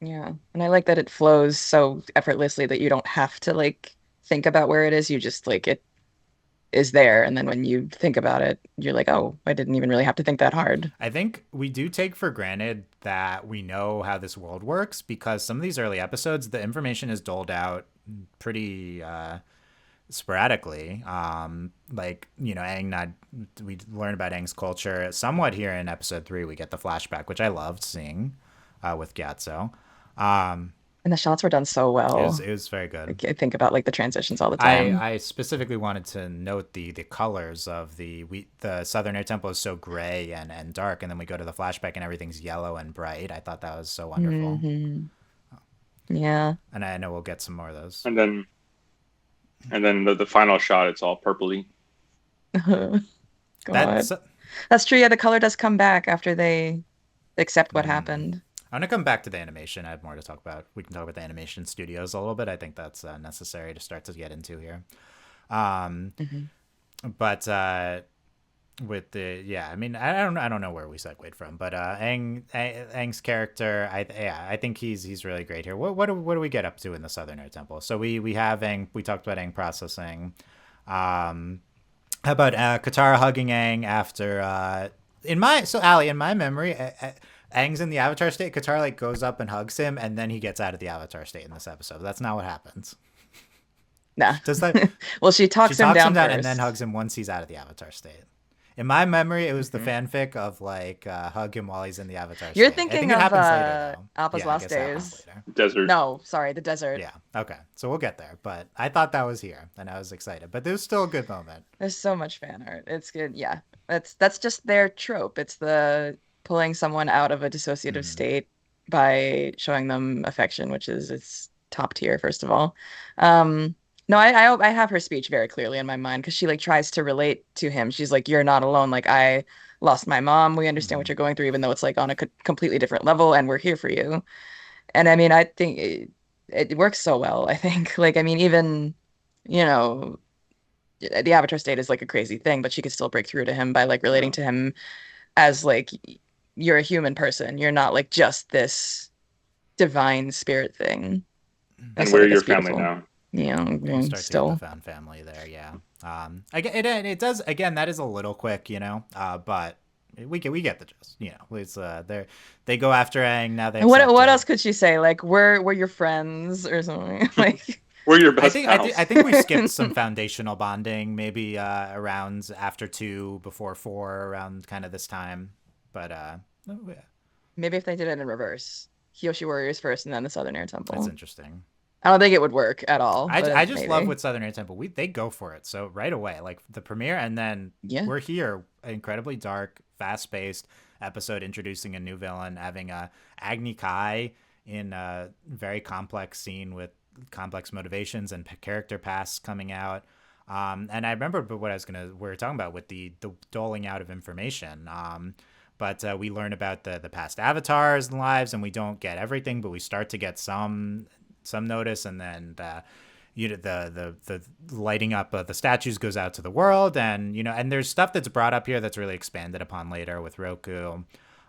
Speaker 2: Yeah, and I like that it flows so effortlessly that you don't have to like think about where it is. You just like it is there, and then when you think about it, you're like, oh, I didn't even really have to think that hard.
Speaker 1: I think we do take for granted that we know how this world works, because some of these early episodes, the information is doled out pretty sporadically. Aang, we learn about Aang's culture somewhat here in episode 3. We get the flashback, which I loved seeing with Gyatso.
Speaker 2: And the shots were done so well.
Speaker 1: It was very good.
Speaker 2: I think about like the transitions all the time.
Speaker 1: I specifically wanted to note the colors of the Southern Air Temple is so gray and dark, and then we go to the flashback and everything's yellow and bright. I thought that was so wonderful.
Speaker 2: Mm-hmm. Yeah.
Speaker 1: And I know we'll get some more of those.
Speaker 3: And then the final shot, it's all purpley.
Speaker 2: God. That's true. Yeah, the color does come back after they accept what happened.
Speaker 1: I'm going to come back to the animation. I have more to talk about. We can talk about the animation studios a little bit. I think that's necessary to start to get into here. But with I don't know where we segued from, but Aang's character, I think he's really great here. What do we get up to in the Southern Air Temple? So we have Aang. We talked about Aang processing. How about Katara hugging Aang after Ali, in my memory, Aang's in the Avatar state. Katara like goes up and hugs him, and then he gets out of the Avatar state in this episode. That's not what happens.
Speaker 2: Nah.
Speaker 1: Does that?
Speaker 2: Well, she talks him down first,
Speaker 1: and then hugs him once he's out of the Avatar state. In my memory, it was the fanfic of like hug him while he's in the Avatar state.
Speaker 2: You're thinking
Speaker 1: of
Speaker 2: Appa's Last Days.
Speaker 3: Desert.
Speaker 2: No, sorry, the desert.
Speaker 1: Yeah. Okay. So we'll get there. But I thought that was here, and I was excited. But there was still a good moment.
Speaker 2: There's so much fan art. It's good. Yeah. That's just their trope. It's the pulling someone out of a dissociative state by showing them affection, which is it's top tier, first of all. No, I have her speech very clearly in my mind, because she like tries to relate to him. She's like, you're not alone. Like, I lost my mom. We understand what you're going through, even though it's like on a completely different level, and we're here for you. And I mean, I think it works so well, I think. Like, I mean, even, you know, the Avatar state is like a crazy thing, but she could still break through to him by like relating
Speaker 3: Yeah.
Speaker 2: to him as like you're a human person. You're not like just this divine spirit thing. I
Speaker 3: And
Speaker 2: still
Speaker 3: we're
Speaker 2: think
Speaker 3: your
Speaker 2: it's
Speaker 3: family
Speaker 2: beautiful.
Speaker 3: now.
Speaker 1: You start to get the
Speaker 2: Still.
Speaker 1: found family there, yeah. Again, it does. Again, that is a little quick, but we get the gist. It's they go after Aang now. They
Speaker 2: And what
Speaker 1: accept
Speaker 2: what
Speaker 1: it.
Speaker 2: else could she say? Like we're your friends or something. Like
Speaker 3: We're your
Speaker 1: I
Speaker 3: best
Speaker 1: think I think I
Speaker 3: pals.
Speaker 1: think we skipped some foundational bonding, maybe around after 2, before 4, around kind of this time. But oh, yeah,
Speaker 2: maybe if they did it in reverse. Kyoshi Warriors first and then the Southern Air
Speaker 1: that's
Speaker 2: Temple.
Speaker 1: interesting.
Speaker 2: I don't think it would work at all,
Speaker 1: I
Speaker 2: but
Speaker 1: just love
Speaker 2: maybe.
Speaker 1: with Southern Air Temple. They go for it. So right away, like the premiere, and then
Speaker 2: Yeah.
Speaker 1: we're here, incredibly dark, fast paced episode introducing a new villain, having Agni Kai in a very complex scene with complex motivations and character paths coming out. And I remember what we were talking about with the doling out of information. But we learn about the past avatars and lives, and we don't get everything, but we start to get some notice, and then the lighting up of the statues goes out to the world, and and there's stuff that's brought up here that's really expanded upon later with Roku,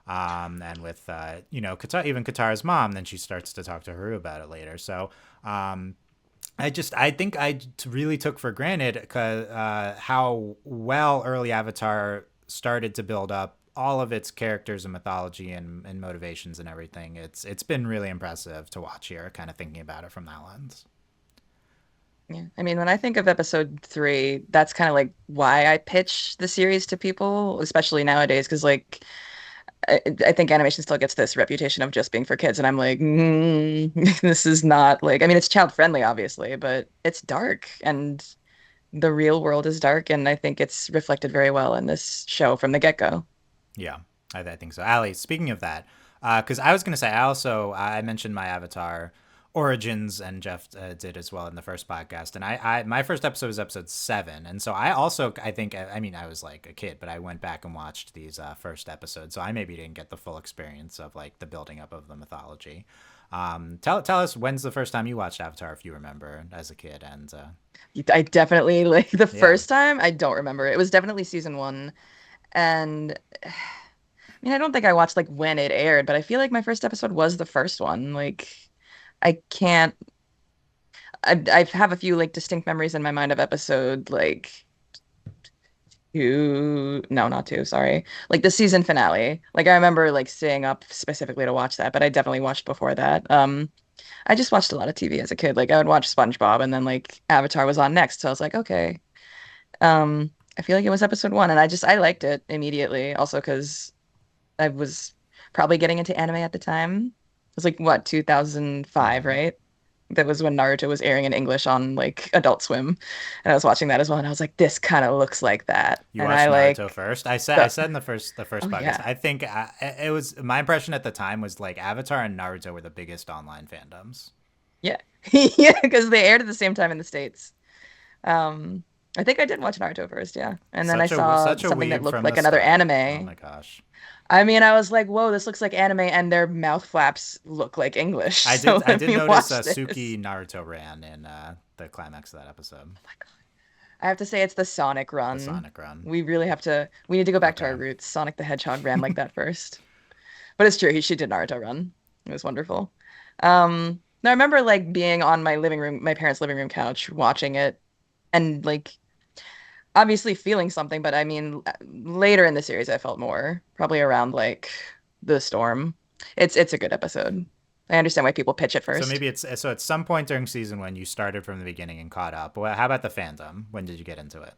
Speaker 1: and with even Katara's mom. Then she starts to talk to Haru about it later. So I think I really took for granted how well early Avatar started to build up all of its characters and mythology and motivations and everything. It's been really impressive to watch here, kind of thinking about it from that lens.
Speaker 2: Yeah. I mean, when I think of episode 3, that's kind of like why I pitch the series to people, especially nowadays, because like I think animation still gets this reputation of just being for kids, and I'm like, this is not like, I mean, it's child friendly, obviously, but it's dark, and the real world is dark, and I think it's reflected very well in this show from the get-go.
Speaker 1: Yeah, I think so. Ali, speaking of that, because I was going to say, I mentioned my Avatar origins, and Jeff did as well in the first podcast. And my first episode was episode 7, and so I think, I mean, I was like a kid, but I went back and watched these first episodes, so I maybe didn't get the full experience of like the building up of the mythology. Tell us, when's the first time you watched Avatar, if you remember, as a kid, and
Speaker 2: I definitely like the
Speaker 1: yeah.
Speaker 2: first time, I don't remember. It was definitely season 1, and I mean, I don't think I watched like when it aired, but I feel like my first episode was the first one. Like, I can't. I have a few like distinct memories in my mind of episode like 2. No, not 2. Sorry, like the season finale. Like I remember like staying up specifically to watch that, but I definitely watched before that. I just watched a lot of TV as a kid. Like I would watch SpongeBob, and then like Avatar was on next, so I was like, okay. I feel like it was episode 1, and I liked it immediately. Also, because I was probably getting into anime at the time. It was like what, 2005,
Speaker 1: Mm-hmm.
Speaker 2: right? That was when Naruto was airing in English on like Adult Swim, and I was watching that as well. And I was like, this kind of looks like that,
Speaker 1: You
Speaker 2: and
Speaker 1: watched
Speaker 2: I
Speaker 1: Naruto
Speaker 2: like
Speaker 1: first. I
Speaker 2: the.
Speaker 1: said in the first
Speaker 2: Oh
Speaker 1: podcast.
Speaker 2: yeah,
Speaker 1: I think it was my impression at the time was like Avatar and Naruto were the biggest online fandoms.
Speaker 2: yeah, yeah, because they aired at the same time in the States. Um, I think I did watch Naruto first, yeah, and then I saw
Speaker 1: Such a
Speaker 2: something that
Speaker 1: weeb
Speaker 2: looked
Speaker 1: from the
Speaker 2: like another
Speaker 1: start. Oh
Speaker 2: anime.
Speaker 1: my gosh.
Speaker 2: I mean, I was like, whoa, this looks like anime, and their mouth flaps look like English. So
Speaker 1: I
Speaker 2: let
Speaker 1: did
Speaker 2: me
Speaker 1: notice
Speaker 2: watch this.
Speaker 1: Suki Naruto ran in the climax of that episode.
Speaker 2: I have to say it's the Sonic
Speaker 1: The
Speaker 2: run.
Speaker 1: Sonic run.
Speaker 2: We need to go back to
Speaker 1: Okay.
Speaker 2: our roots. Sonic the Hedgehog ran like that first. But it's true, she did Naruto run. It was wonderful. I remember like being on my parents' living room couch watching it and like obviously feeling something, but I mean later in the series I felt more, probably around like the storm. It's a good episode. I understand why people pitch it
Speaker 1: So
Speaker 2: first.
Speaker 1: maybe it's at some point during season when you started from the beginning and caught up. Well, how about the fandom? When did you get into it?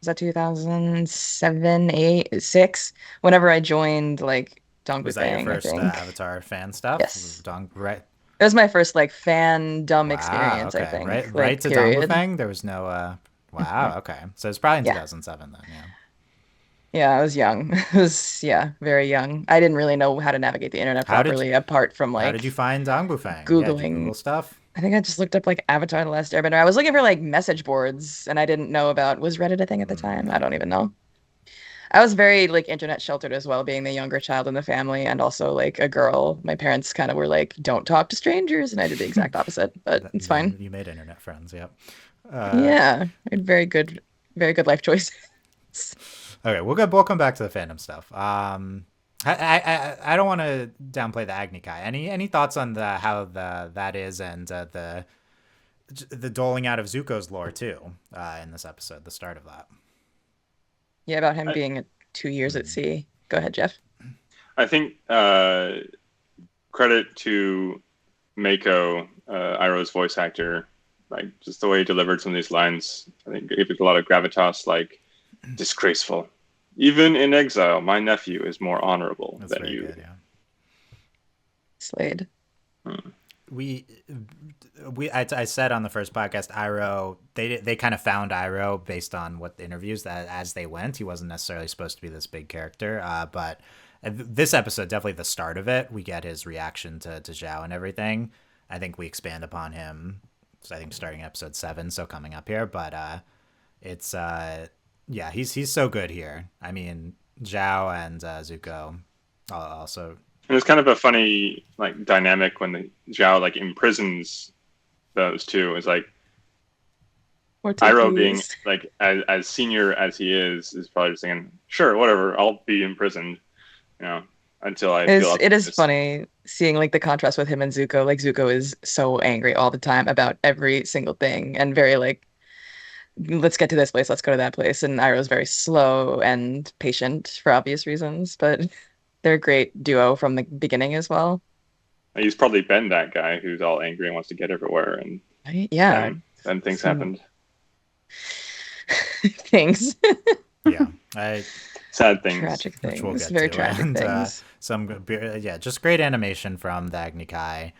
Speaker 2: Was that 2007, 8, 6? Whenever I joined like
Speaker 1: Was that your
Speaker 2: Dongbufang, I
Speaker 1: first
Speaker 2: think.
Speaker 1: Avatar fan stuff?
Speaker 2: Yes.
Speaker 1: Right.
Speaker 2: It was my first like fandom
Speaker 1: Wow.
Speaker 2: experience, I
Speaker 1: Okay.
Speaker 2: think.
Speaker 1: Right
Speaker 2: Like
Speaker 1: to
Speaker 2: period.
Speaker 1: Dongbufang. There was no.
Speaker 2: Mhm.
Speaker 1: Wow. Okay. So it's probably in
Speaker 2: Yeah.
Speaker 1: 2007 then. Yeah.
Speaker 2: Yeah, I was young. I was, yeah, very young. I didn't really know how to navigate the internet
Speaker 1: How did
Speaker 2: properly apart from
Speaker 1: How did you
Speaker 2: like
Speaker 1: find Dongbufang? Yeah. Did you
Speaker 2: Googling.
Speaker 1: Google stuff?
Speaker 2: I think I just looked up like Avatar: The Last Airbender. I was looking for like message boards and I didn't know about, was Reddit a thing at the time? I
Speaker 1: No.
Speaker 2: don't even know. I was very like internet sheltered as well, being the younger child in the family and also like a girl. My parents kind of were like, "Don't talk to strangers," and I did the exact opposite, but it's fine.
Speaker 1: You made internet friends. Yep.
Speaker 2: Yeah, I had very good life choices.
Speaker 1: Okay, we'll come back to the fandom stuff. I don't want to downplay the Agni Kai. Any thoughts on the how the that is and the doling out of Zuko's lore too in this episode, the start of that.
Speaker 2: Yeah, about him
Speaker 3: I,
Speaker 2: being 2 years at sea. Go ahead, Jeff.
Speaker 3: I think credit to Mako, Iroh's voice actor, like just the way he delivered some of these lines. I think gave it a lot of gravitas, like disgraceful. Even in exile, my nephew is more honorable
Speaker 1: That's
Speaker 3: than
Speaker 1: very
Speaker 3: you.
Speaker 1: good, yeah.
Speaker 2: Slade.
Speaker 1: I said on the first podcast, Iroh, they kind of found Iroh based on what the interviews that as they went. He wasn't necessarily supposed to be this big character, but this episode, definitely the start of it, we get his reaction to Zhao and everything. I think we expand upon him. So I think starting episode 7, so coming up here, but it's yeah, he's so good here. I mean, Zhao and Zuko also.
Speaker 3: And it's kind of a funny like dynamic when the Zhao like imprisons those two. It's like Iroh being like as senior as he is probably just saying, sure, whatever, I'll be imprisoned, you know, until I feel up
Speaker 2: It
Speaker 3: to
Speaker 2: is
Speaker 3: this.
Speaker 2: funny seeing like the contrast with him and Zuko. Like Zuko is so angry all the time about every single thing and very like, let's get to this place, let's go to that place. And Iroh's very slow and patient for obvious reasons, but they're a great duo from the beginning as well.
Speaker 3: He's probably been that guy who's all angry and wants to get everywhere, and
Speaker 2: Right? Yeah.
Speaker 3: then things
Speaker 2: Some
Speaker 3: happened.
Speaker 2: things.
Speaker 1: Yeah,
Speaker 3: Sad things.
Speaker 2: Tragic
Speaker 1: which we'll
Speaker 2: things.
Speaker 1: get
Speaker 2: Very
Speaker 1: to,
Speaker 2: tragic
Speaker 1: and
Speaker 2: things.
Speaker 1: just great animation from the Agni Kai.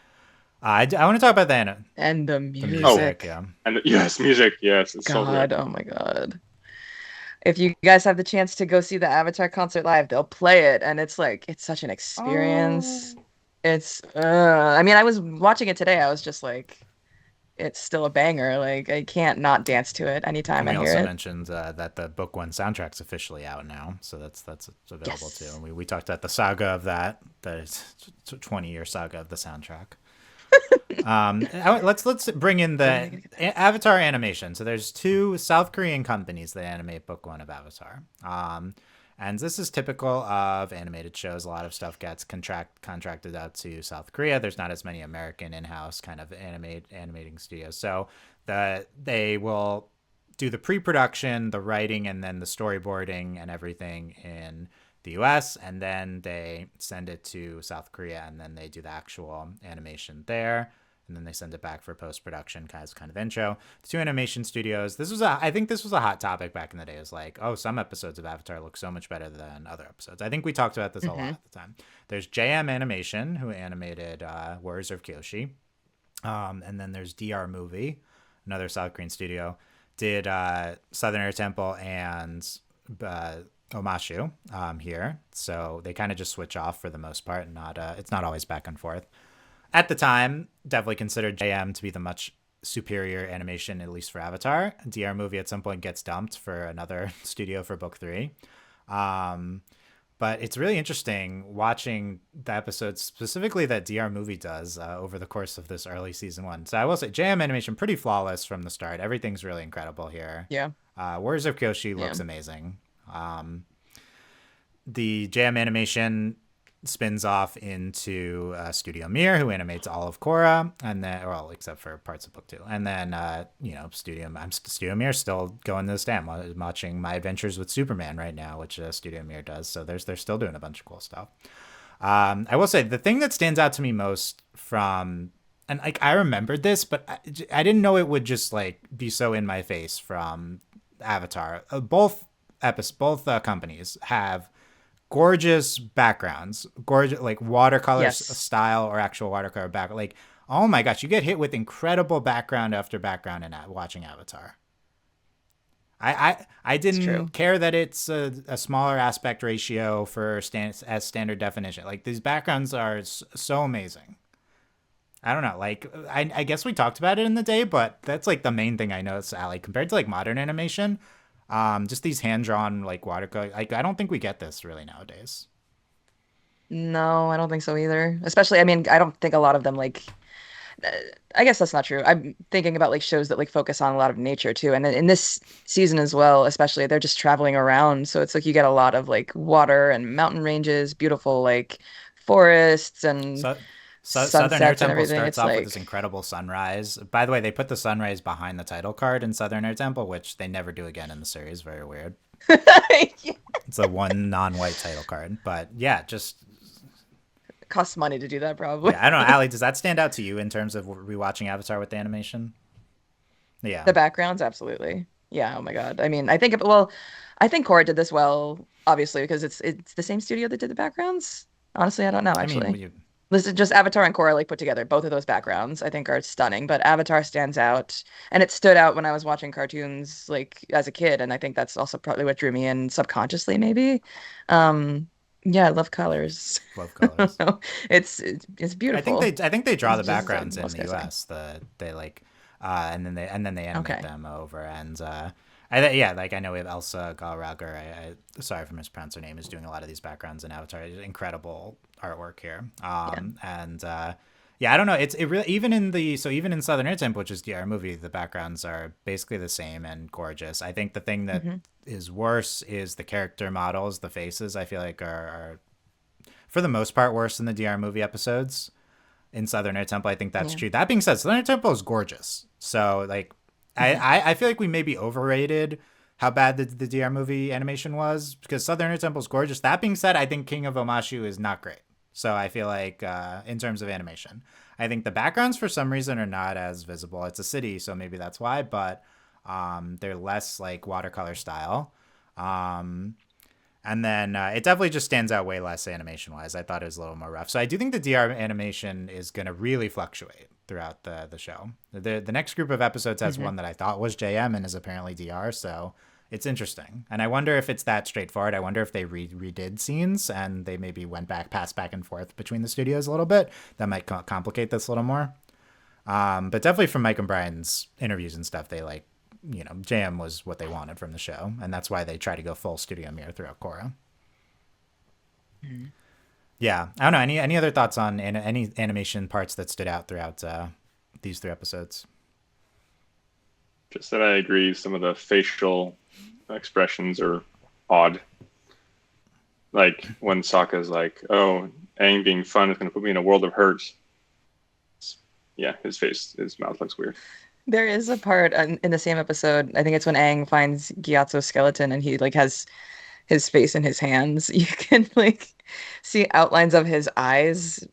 Speaker 1: I want to talk about
Speaker 2: And the
Speaker 1: the
Speaker 2: music.
Speaker 1: music. Yeah,
Speaker 3: And yes, music, yes, it's so
Speaker 2: God,
Speaker 3: good.
Speaker 2: oh my God. If you guys have the chance to go see the Avatar concert live, they'll play it, and it's like it's such an experience.
Speaker 3: Oh.
Speaker 2: It's I mean, I was watching it today. I was just like, it's still a banger. Like I can't not dance to it anytime
Speaker 1: and we
Speaker 2: I hear
Speaker 1: also
Speaker 2: it.
Speaker 1: mentioned that the Book One soundtrack's officially out now, so that's available too.
Speaker 2: Yes.
Speaker 1: And we talked about the saga of that, the 20-year saga of the soundtrack. Let's bring in the Avatar animation. So there's 2 South Korean companies that animate Book One of Avatar. And this is typical of animated shows. A lot of stuff gets contracted out to South Korea. There's not as many American in-house kind of animating studios. So they will do the pre-production, the writing, and then the storyboarding and everything in the US, and then they send it to South Korea, and then they do the actual animation there, and then they send it back for post-production kind of intro. The 2 animation studios, I think this was a hot topic back in the day. It was like, oh, some episodes of Avatar look so much better than other episodes. I think we talked about this a lot at the time. There's JM Animation, who animated Warriors of Kyoshi, and then there's DR Movie, another South Korean studio, did Southern Air Temple and Omashu here, so they kind of just switch off for the most part, and it's not always back and forth. At the time, definitely considered JM to be the much superior animation, at least for Avatar. DR Movie at some point gets dumped for another studio for Book 3. But it's really interesting watching the episodes, specifically that DR Movie does over the course of this early season 1. So I will say JM animation pretty flawless from the start. Everything's really incredible here.
Speaker 2: Yeah.
Speaker 1: Warriors of Kyoshi looks amazing. The JM Animation spins off into Studio Mir, who animates all of Korra, and then, well, except for parts of Book 2. And then, Studio Mir still going to this day. I'm watching My Adventures with Superman right now, which Studio Mir does. So they're still doing a bunch of cool stuff. I will say the thing that stands out to me most from, and like I remembered this, but I didn't know it would just like be so in my face from Avatar. Both companies have gorgeous backgrounds, gorgeous like watercolor style or actual watercolor background. Like, oh my gosh, you get hit with incredible background after background in watching Avatar. I didn't care that it's a smaller aspect ratio for as standard definition. Like these backgrounds are so amazing. I don't know. Like I guess we talked about it in the day, but that's like the main thing I noticed, Allie. Compared to like modern animation, Just these hand-drawn like watercolor. Like I don't think we get this really nowadays.
Speaker 2: No, I don't think so either. Especially, I mean, I don't think a lot of them like uh, I guess that's not true. I'm thinking about like shows that like focus on a lot of nature too. And in this season as well, especially they're just traveling around. So it's like you get a lot of like water and mountain ranges, beautiful like forests and
Speaker 1: So, Southern Air
Speaker 2: sunsets and
Speaker 1: Temple
Speaker 2: everything.
Speaker 1: starts
Speaker 2: It's
Speaker 1: off with this
Speaker 2: like
Speaker 1: incredible sunrise. By the way, they put the sunrise behind the title card in Southern Air Temple, which they never do again in the series. Very weird.
Speaker 2: yeah.
Speaker 1: It's a one non-white title card, but yeah, just
Speaker 2: It costs money to do that probably.
Speaker 1: yeah. I don't know, Ali. Does that stand out to you in terms of rewatching Avatar with the animation? Yeah.
Speaker 2: The backgrounds, absolutely. Yeah, oh my God. I mean, I think Korra did this well, obviously, because it's the same studio that did the backgrounds. Honestly, I don't know
Speaker 1: I mean,
Speaker 2: actually. This is just Avatar and Korra like put together. Both of those backgrounds I think are stunning, but Avatar stands out. And it stood out when I was watching cartoons like as a kid, and I think that's also probably what drew me in subconsciously, maybe. Um, yeah, I love colors.
Speaker 1: love
Speaker 2: I don't
Speaker 1: colors.
Speaker 2: know. It's beautiful.
Speaker 1: I think they draw the
Speaker 2: Just like
Speaker 1: backgrounds in
Speaker 2: most
Speaker 1: the
Speaker 2: guys say.
Speaker 1: U.S. They like, and then they animate
Speaker 2: Okay.
Speaker 1: them over. And yeah, like I know we have Elsa Galarraga. Sorry if I mispronounced her name. Is doing a lot of these backgrounds in Avatar. Incredible artwork here.
Speaker 2: Yeah.
Speaker 1: And yeah, I don't know. It really even in the even in Southern Air Temple, which is the movie, the backgrounds are basically the same and gorgeous. I think the thing that
Speaker 2: Hmm.
Speaker 1: is worse is the character models, the faces. I feel like are for the most part worse than the DR movie episodes in Southern Air Temple. I think that's
Speaker 2: Yeah.
Speaker 1: true. That being said, Southern Air Temple is gorgeous. So like,
Speaker 2: Hmm.
Speaker 1: I feel like we maybe overrated how bad the DR movie animation was because Southern Air Temple is gorgeous. That being said, I think King of Omashu is not great. So I feel like in terms of animation, I think the backgrounds for some reason are not as visible. It's a city, so maybe that's why. But they're less like watercolor style. Um, and then it definitely just stands out way less animation wise. I thought it was a little more rough. So I do think the DR animation is going to really fluctuate throughout the show. The next group of episodes has
Speaker 2: Hmm.
Speaker 1: one that I thought was JM and is apparently DR. So it's interesting. And I wonder if it's that straightforward. I wonder if they redid scenes and they maybe passed back and forth between the studios a little bit. That might complicate this a little more. But definitely from Mike and Brian's interviews and stuff, they like, JM was what they wanted from the show, and that's why they try to go full studio mirror throughout Korra. Yeah, I don't know. Any other thoughts on any animation parts that stood out throughout these three episodes?
Speaker 3: Just that I agree. Some of the facial expressions are odd. Like when Sokka's like, "Oh, Aang being fun is going to put me in a world of hurt." Yeah, his mouth looks weird.
Speaker 2: There is a part in the same episode. I think it's when Aang finds Gyatso's skeleton and he like has his face in his hands. You can like see outlines of his eyes,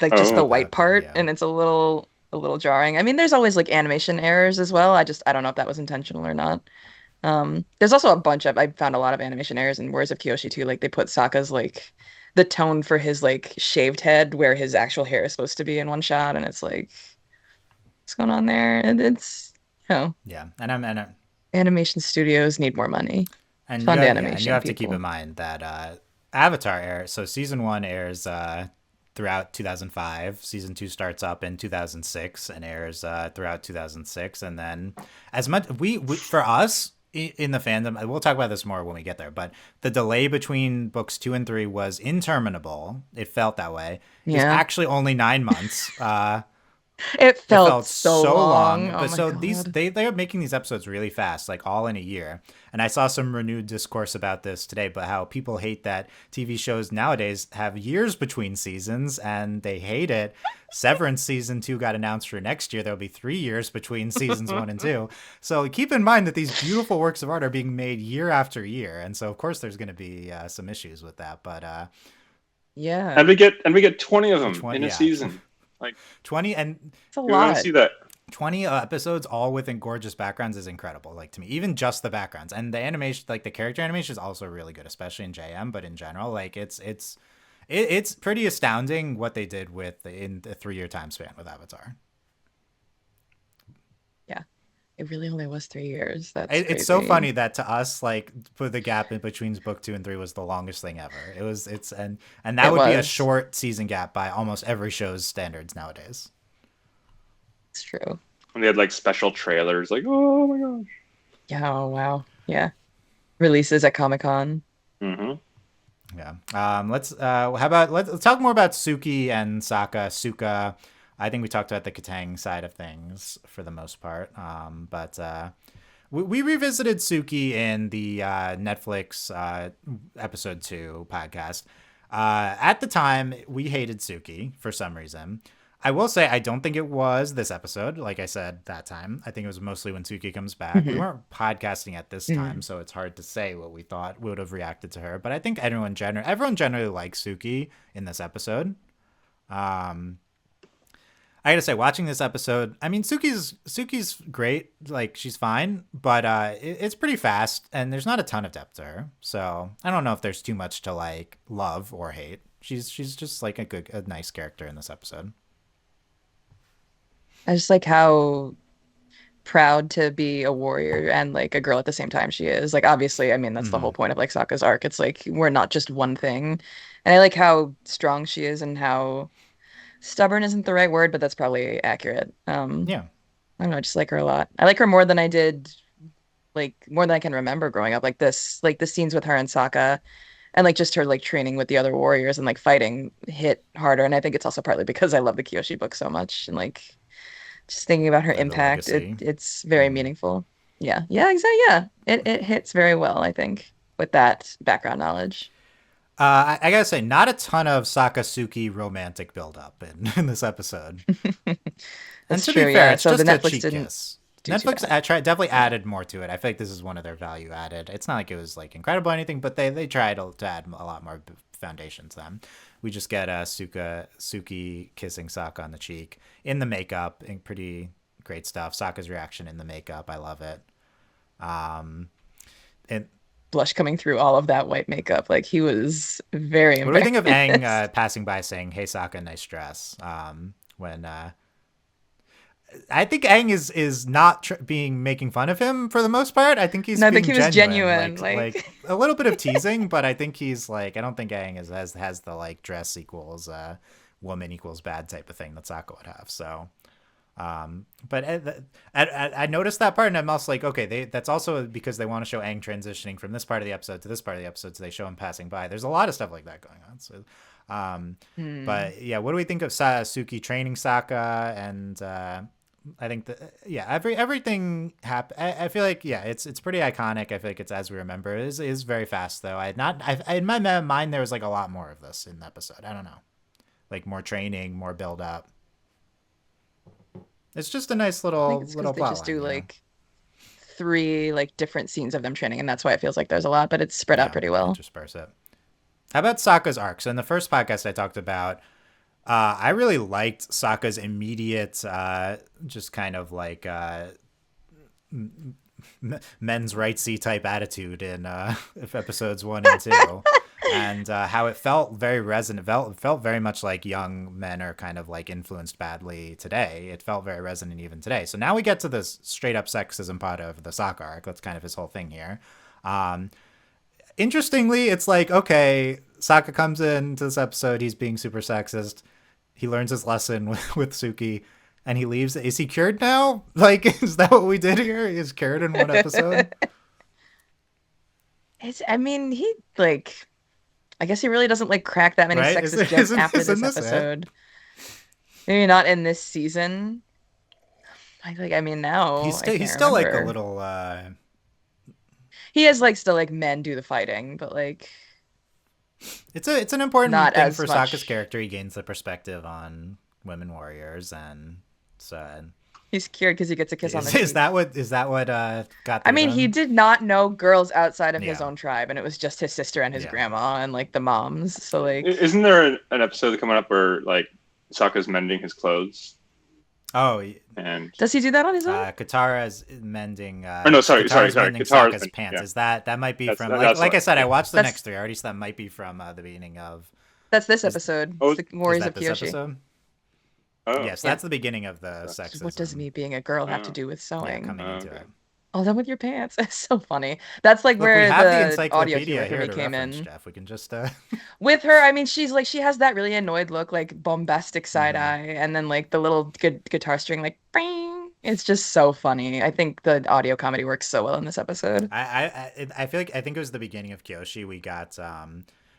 Speaker 2: like just the
Speaker 3: Oh,
Speaker 2: white part,
Speaker 1: Yeah.
Speaker 2: and it's a little jarring. I mean, there's always like animation errors as well. I don't know if that was intentional or not. There's also a bunch of I found a lot of animation errors in Warriors of Kyoshi too. Like they put Sokka's like the tone for his like shaved head where his actual hair is supposed to be in one shot, and it's like what's going on there? And it's
Speaker 1: Yeah, and
Speaker 2: animation studios need more money.
Speaker 1: and
Speaker 2: Fund
Speaker 1: you
Speaker 2: animation
Speaker 1: have to keep in
Speaker 2: people.
Speaker 1: mind that Avatar airs. So season one airs throughout 2005. Season two starts up in 2006 and airs throughout 2006. And then as much we for us in the fandom, we'll talk about this more when we get there. But the delay between books 2 and 3 was interminable. It felt that way. It was
Speaker 2: Yeah.
Speaker 1: actually only 9 months.
Speaker 2: It
Speaker 1: It
Speaker 2: felt
Speaker 1: felt
Speaker 2: so
Speaker 1: so
Speaker 2: long.
Speaker 1: long,
Speaker 2: Oh
Speaker 1: but
Speaker 2: my
Speaker 1: so these
Speaker 2: God.
Speaker 1: they're making these episodes really fast, like all in a year. And I saw some renewed discourse about this today, but how people hate that TV shows nowadays have years between seasons, and they hate it. Severance season 2 got announced for next year. There'll be 3 years between seasons 1 and 2. So keep in mind that these beautiful works of art are being made year after year, and so of course there's going to be some issues with that. But
Speaker 2: Yeah.
Speaker 3: And we get 20 of them
Speaker 1: 20,
Speaker 3: in a
Speaker 1: yeah,
Speaker 3: season. Like,
Speaker 1: 20 and
Speaker 2: It's a
Speaker 3: do we want to
Speaker 2: lot.
Speaker 3: see that?
Speaker 1: 20 episodes all within gorgeous backgrounds is incredible, like to me, even just the backgrounds. And the animation, like the character animation, is also really good, especially in JM. But in general, like it's pretty astounding what they did with in the 3 year time span with Avatar.
Speaker 2: Yeah. It really only was 3 years. That's
Speaker 1: It's so
Speaker 2: crazy.
Speaker 1: funny that to us, like, put the gap in between book 2 and 3 was the longest thing ever. It's and that
Speaker 2: It
Speaker 1: would be a
Speaker 2: was.
Speaker 1: short season gap by almost every show's standards nowadays.
Speaker 2: It's true.
Speaker 3: And they had like special trailers, like, oh my gosh.
Speaker 2: Yeah, oh wow. Yeah. releases at Comic-Con.
Speaker 3: Mm-hmm.
Speaker 1: Yeah. Let's how about let's talk more about Suki and Suka. I think we talked about the Katang side of things for the most part. But we revisited Suki in the Netflix episode 2 podcast. At the time, we hated Suki for some reason. I will say I don't think it was this episode. Like I said that time, I think it was mostly when Suki comes back. We
Speaker 2: Hmm.
Speaker 1: weren't podcasting at this time, so it's hard to say what we thought would have reacted to her. But I think everyone generally likes Suki in this episode. Um, I gotta say, watching this episode, I mean, Suki's great. Like she's fine, but it's pretty fast, and there's not a ton of depth to her. So I don't know if there's too much to like love or hate. She's just like a nice character in this episode.
Speaker 2: I just like how proud to be a warrior and like a girl at the same time she is. Like obviously, I mean that's the whole
Speaker 1: Mm,
Speaker 2: point of like Sokka's arc. It's like we're not just one thing. And I like how strong she is and how stubborn isn't the right word, but that's probably accurate.
Speaker 1: yeah.
Speaker 2: I don't know, I just like her a lot. I like her more than I did like more than I can remember growing up. Like the scenes with her and Sokka and like just her like training with the other warriors and like fighting hit harder. And I think it's also partly because I love the Kyoshi book so much and like just thinking about her
Speaker 1: The
Speaker 2: impact,
Speaker 1: legacy.
Speaker 2: it's very
Speaker 1: Mm.
Speaker 2: meaningful. Yeah, yeah, exactly. Yeah, it hits very well, I think, with that background knowledge.
Speaker 1: I gotta say, not a ton of Sakasuki romantic buildup in this episode. And
Speaker 2: That's
Speaker 1: to be
Speaker 2: true.
Speaker 1: fair,
Speaker 2: Yeah.
Speaker 1: it's
Speaker 2: So the
Speaker 1: just a
Speaker 2: Netflix
Speaker 1: cheek
Speaker 2: didn't
Speaker 1: kiss.
Speaker 2: do too
Speaker 1: Netflix
Speaker 2: bad.
Speaker 1: definitely added more to it. I feel like this is one of their value added. It's not like it was like incredible or anything, but they tried to add a lot more foundation to them. We just get Suki kissing Sokka on the cheek in the makeup, and pretty great stuff. Sokka's reaction in the makeup, I love it. Um, and
Speaker 2: Blush coming through all of that white makeup, like he was very
Speaker 1: what do we think of Aang
Speaker 2: embarrassed.
Speaker 1: passing by saying, "Hey Sokka, nice dress"? When I think Aang is not being making fun of him for the most part. I think he's
Speaker 2: No, I think
Speaker 1: being
Speaker 2: he was
Speaker 1: genuine,
Speaker 2: genuine.
Speaker 1: like
Speaker 2: Like
Speaker 1: a little bit of teasing, but I think he's like I don't think Aang has the like dress equals woman equals bad type of thing that Sokka would have. So, but I noticed that part, and I'm also like, okay, that's also because they want to show Aang transitioning from this part of the episode to this part of the episode, so they show him passing by. There's a lot of stuff like that going on. So,
Speaker 2: hmm.
Speaker 1: but yeah, what do we think of Suki training Sokka and? I think that yeah, everything happened. I feel like yeah, it's pretty iconic. I feel like it's as we remember. It is very fast though. I had not in my mind there was like a lot more of this in the episode. I don't know, like more training, more build up. It's just a nice
Speaker 2: I think
Speaker 1: little
Speaker 2: it's because
Speaker 1: little
Speaker 2: they
Speaker 1: plot
Speaker 2: just
Speaker 1: line,
Speaker 2: do
Speaker 1: you know.
Speaker 2: like three like different scenes of them training, and that's why it feels like there's a lot, but it's spread out
Speaker 1: Yeah,
Speaker 2: pretty
Speaker 1: they
Speaker 2: well.
Speaker 1: intersperse it. How about Sokka's arc? So in the first podcast I talked about, I really liked Sokka's immediate, just kind of like men's rightsy type attitude in episodes 1 and 2, and how it felt very resonant. Felt very much like young men are kind of like influenced badly today. It felt very resonant even today. So now we get to this straight up sexism part of the Sokka arc. That's kind of his whole thing here. Um, Interestingly, it's like okay, Sokka comes into this episode. He's being super sexist. He learns his lesson with Suki, and he leaves. Is he cured now? Like, is that what we did here? He's cured in one episode,
Speaker 2: I mean, he like I guess he really doesn't like crack that many
Speaker 1: right?
Speaker 2: sexist jokes after
Speaker 1: Isn't
Speaker 2: this
Speaker 1: this it?
Speaker 2: episode. Maybe not in this season. I mean now I
Speaker 1: He's
Speaker 2: can't
Speaker 1: still like a
Speaker 2: remember.
Speaker 1: little.
Speaker 2: He is like still like men do the fighting, but like
Speaker 1: It's an important
Speaker 2: not
Speaker 1: thing for
Speaker 2: as
Speaker 1: Sokka's
Speaker 2: much.
Speaker 1: character. He gains the perspective on women warriors, and so
Speaker 2: He's cured because he gets a kiss on the
Speaker 1: is
Speaker 2: cheek.
Speaker 1: that what got
Speaker 2: I
Speaker 1: through
Speaker 2: mean, he
Speaker 1: them?
Speaker 2: did not know girls outside of his
Speaker 1: Yeah,
Speaker 2: own tribe, and it was just his sister and his
Speaker 1: yeah.
Speaker 2: grandma and like the moms. So like,
Speaker 3: Isn't there an episode coming up where like Sokka's mending his clothes
Speaker 1: Oh,
Speaker 3: and
Speaker 2: does he do that on his own?
Speaker 1: Katara's mending.
Speaker 3: or no, sorry,
Speaker 1: Katara's mending
Speaker 3: Katara's
Speaker 1: Sokka's
Speaker 3: mending.
Speaker 1: pants.
Speaker 3: Yeah,
Speaker 1: Is that might be from
Speaker 3: that's
Speaker 1: like
Speaker 3: what.
Speaker 1: I said? I
Speaker 3: Yeah.
Speaker 1: watched the
Speaker 2: That's
Speaker 1: next three already, so that might be from the beginning of.
Speaker 2: that's this
Speaker 1: Is
Speaker 2: episode.
Speaker 3: Oh,
Speaker 2: It's the
Speaker 1: is
Speaker 2: Warriors
Speaker 1: that
Speaker 2: of
Speaker 1: this
Speaker 2: Kyoshi.
Speaker 1: episode?
Speaker 3: oh,
Speaker 1: Yes,
Speaker 2: Yeah.
Speaker 1: that's the beginning of the
Speaker 3: okay.
Speaker 2: So what does
Speaker 1: sexism.
Speaker 2: me being a girl have to
Speaker 3: Oh,
Speaker 2: do with
Speaker 1: Yeah,
Speaker 2: sewing?
Speaker 1: coming into
Speaker 3: okay.
Speaker 1: it.
Speaker 2: Oh, then with your pants. It's so funny. That's like
Speaker 1: Look, we
Speaker 2: where
Speaker 1: have the
Speaker 2: the audio
Speaker 1: encyclopedia
Speaker 2: humor for
Speaker 1: here
Speaker 2: me
Speaker 1: to
Speaker 2: came
Speaker 1: reference,
Speaker 2: in.
Speaker 1: Jeff. We can just.
Speaker 2: With her, I mean, she's like she has that really annoyed look, like bombastic side
Speaker 1: Mhm.
Speaker 2: eye, and then like the little guitar string, like bing. It's just so funny. I think the audio comedy works so well in this episode.
Speaker 1: I feel like I think it was the beginning of Kyoshi. We got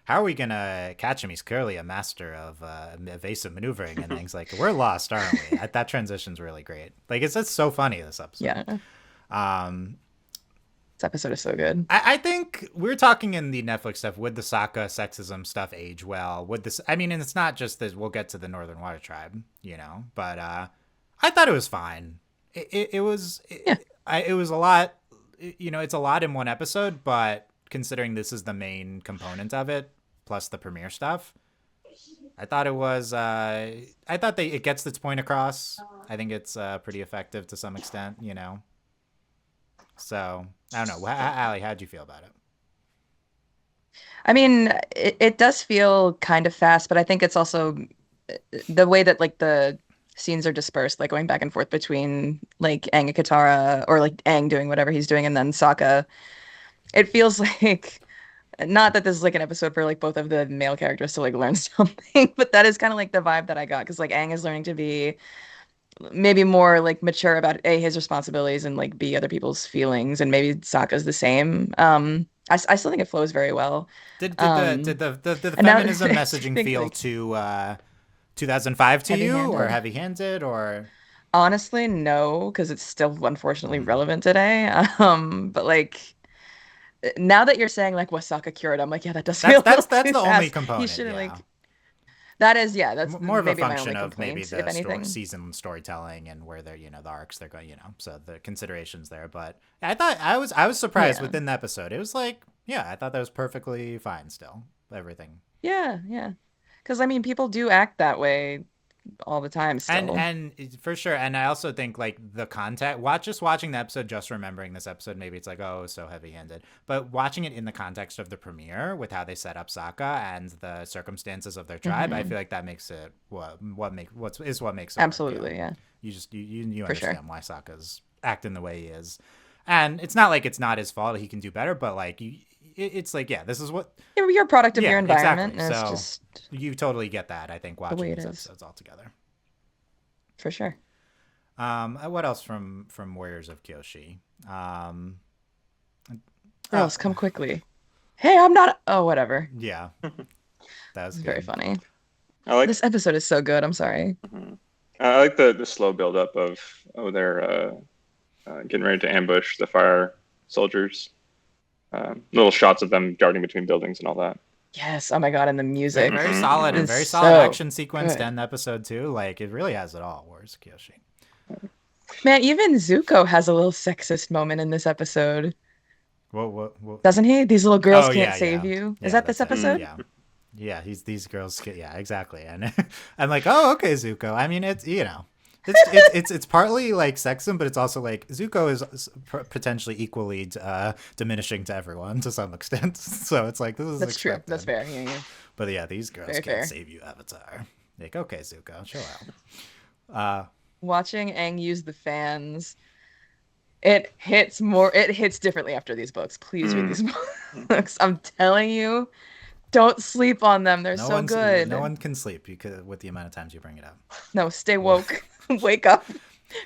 Speaker 1: how are we gonna catch him? He's clearly a master of evasive maneuvering, and things like we're lost, aren't we? That transition's really great. Like it's just so funny this episode.
Speaker 2: Yeah,
Speaker 1: Um,
Speaker 2: this episode is so good.
Speaker 1: I think we're talking in the Netflix stuff. Would the Sokka sexism stuff age well? Would this? I mean, and it's not just that. We'll get to the Northern Water Tribe, but I thought it was fine. It was
Speaker 2: Yeah.
Speaker 1: it was a lot. It's a lot in one episode, but considering this is the main component of it, plus the premiere stuff, I thought it was. I thought it gets its point across. I think it's pretty effective to some extent. So I don't know. Allie, how'd you feel about it?
Speaker 2: I mean, it does feel kind of fast, but I think it's also the way that like the scenes are dispersed, like going back and forth between like Aang and Katara, or like Aang doing whatever he's doing, and then Sokka. It feels like not that this is like an episode for like both of the male characters to like learn something, but that is kind of like the vibe that I got because like Aang is learning to be maybe more like mature about A, his responsibilities, and like B, other people's feelings, and maybe Sokka's the same. I still think it flows very well.
Speaker 1: Did the
Speaker 2: And now
Speaker 1: feminism messaging
Speaker 2: think,
Speaker 1: feel
Speaker 2: like,
Speaker 1: too 2005 to you, or
Speaker 2: heavy-handed.
Speaker 1: heavy-handed, or
Speaker 2: Honestly, no, because it's still unfortunately
Speaker 1: Mm.
Speaker 2: relevant today. But like now that you're saying like Wasaka cured, I'm like, yeah, that does feel
Speaker 1: that's
Speaker 2: a little
Speaker 1: that's
Speaker 2: too
Speaker 1: the only
Speaker 2: fast. He
Speaker 1: component,
Speaker 2: shouldn't
Speaker 1: yeah.
Speaker 2: like that is, yeah, that's
Speaker 1: More of a
Speaker 2: maybe my
Speaker 1: function
Speaker 2: only
Speaker 1: of maybe
Speaker 2: complaint, if
Speaker 1: the
Speaker 2: anything.
Speaker 1: season storytelling and where they're the arcs they're going, so the considerations there. But I was surprised
Speaker 2: Yeah.
Speaker 1: within the episode. It was like, yeah, I thought that was perfectly fine still, everything.
Speaker 2: Yeah, yeah. Because I mean, people do act that way all the time
Speaker 1: and
Speaker 2: still.
Speaker 1: and for sure, and I also think like the context, watching the episode, just remembering this episode, maybe it's like, oh, so heavy-handed, but watching it in the context of the premiere with how they set up Sokka and the circumstances of their tribe, I
Speaker 2: Hmm.
Speaker 1: feel like that makes it what makes it work.
Speaker 2: Absolutely, yeah,
Speaker 1: You just you
Speaker 2: for sure.
Speaker 1: understand why Sokka's acting the way he is, and it's not like it's not his fault, he can do better, but like it's like, yeah, this is what.
Speaker 2: You're a product of your
Speaker 1: Yeah,
Speaker 2: environment,
Speaker 1: exactly.
Speaker 2: and it's
Speaker 1: So
Speaker 2: just
Speaker 1: you totally get that, I think,
Speaker 2: the
Speaker 1: watching
Speaker 2: way it
Speaker 1: these
Speaker 2: is,
Speaker 1: episodes all together.
Speaker 2: for sure.
Speaker 1: What else from Warriors of Kyoshi? Uh,
Speaker 2: Girls, come quickly. Hey, I'm not. Oh, whatever.
Speaker 1: yeah, that was
Speaker 2: It's very
Speaker 1: good.
Speaker 2: funny.
Speaker 3: I like
Speaker 2: This episode is so good. I'm sorry.
Speaker 3: I like the slow build up of they're getting ready to ambush the fire soldiers. Little shots of them darting between buildings and all that.
Speaker 2: Yes. Oh my God. And the
Speaker 1: Very,
Speaker 2: music
Speaker 1: very
Speaker 3: Mhm,
Speaker 1: solid and
Speaker 3: mhm.
Speaker 2: is
Speaker 1: very solid
Speaker 2: so
Speaker 1: action sequence to
Speaker 2: good.
Speaker 1: end the episode too. Like it really has it all. Warriors of Kyoshi.
Speaker 2: Man, even Zuko has a little sexist moment in this episode,
Speaker 1: What?
Speaker 2: doesn't he? These little girls
Speaker 1: Oh
Speaker 2: can't
Speaker 1: yeah,
Speaker 2: save
Speaker 1: yeah,
Speaker 2: you. Is
Speaker 1: yeah.
Speaker 2: that this
Speaker 1: That's it.
Speaker 2: episode?
Speaker 1: Yeah, yeah. He's these girls. Yeah, exactly. And I'm like, oh, okay, Zuko. I mean, it's partly like sexism, but it's also like Zuko is potentially equally diminishing to everyone to some extent. So it's like this is
Speaker 2: That's true. That's
Speaker 1: expected.
Speaker 2: fair. Yeah, yeah.
Speaker 1: But yeah, these girls
Speaker 2: Very
Speaker 1: can't
Speaker 2: fair.
Speaker 1: save you, Avatar. Like, okay, Zuko, chill out.
Speaker 2: Watching Aang use the fans, it hits differently after these books. Please read
Speaker 3: Mm.
Speaker 2: these books. I'm telling you, don't sleep on them. They're so
Speaker 1: No
Speaker 2: good.
Speaker 1: one can sleep with the amount of times you bring it up.
Speaker 2: No, stay woke. Wake up.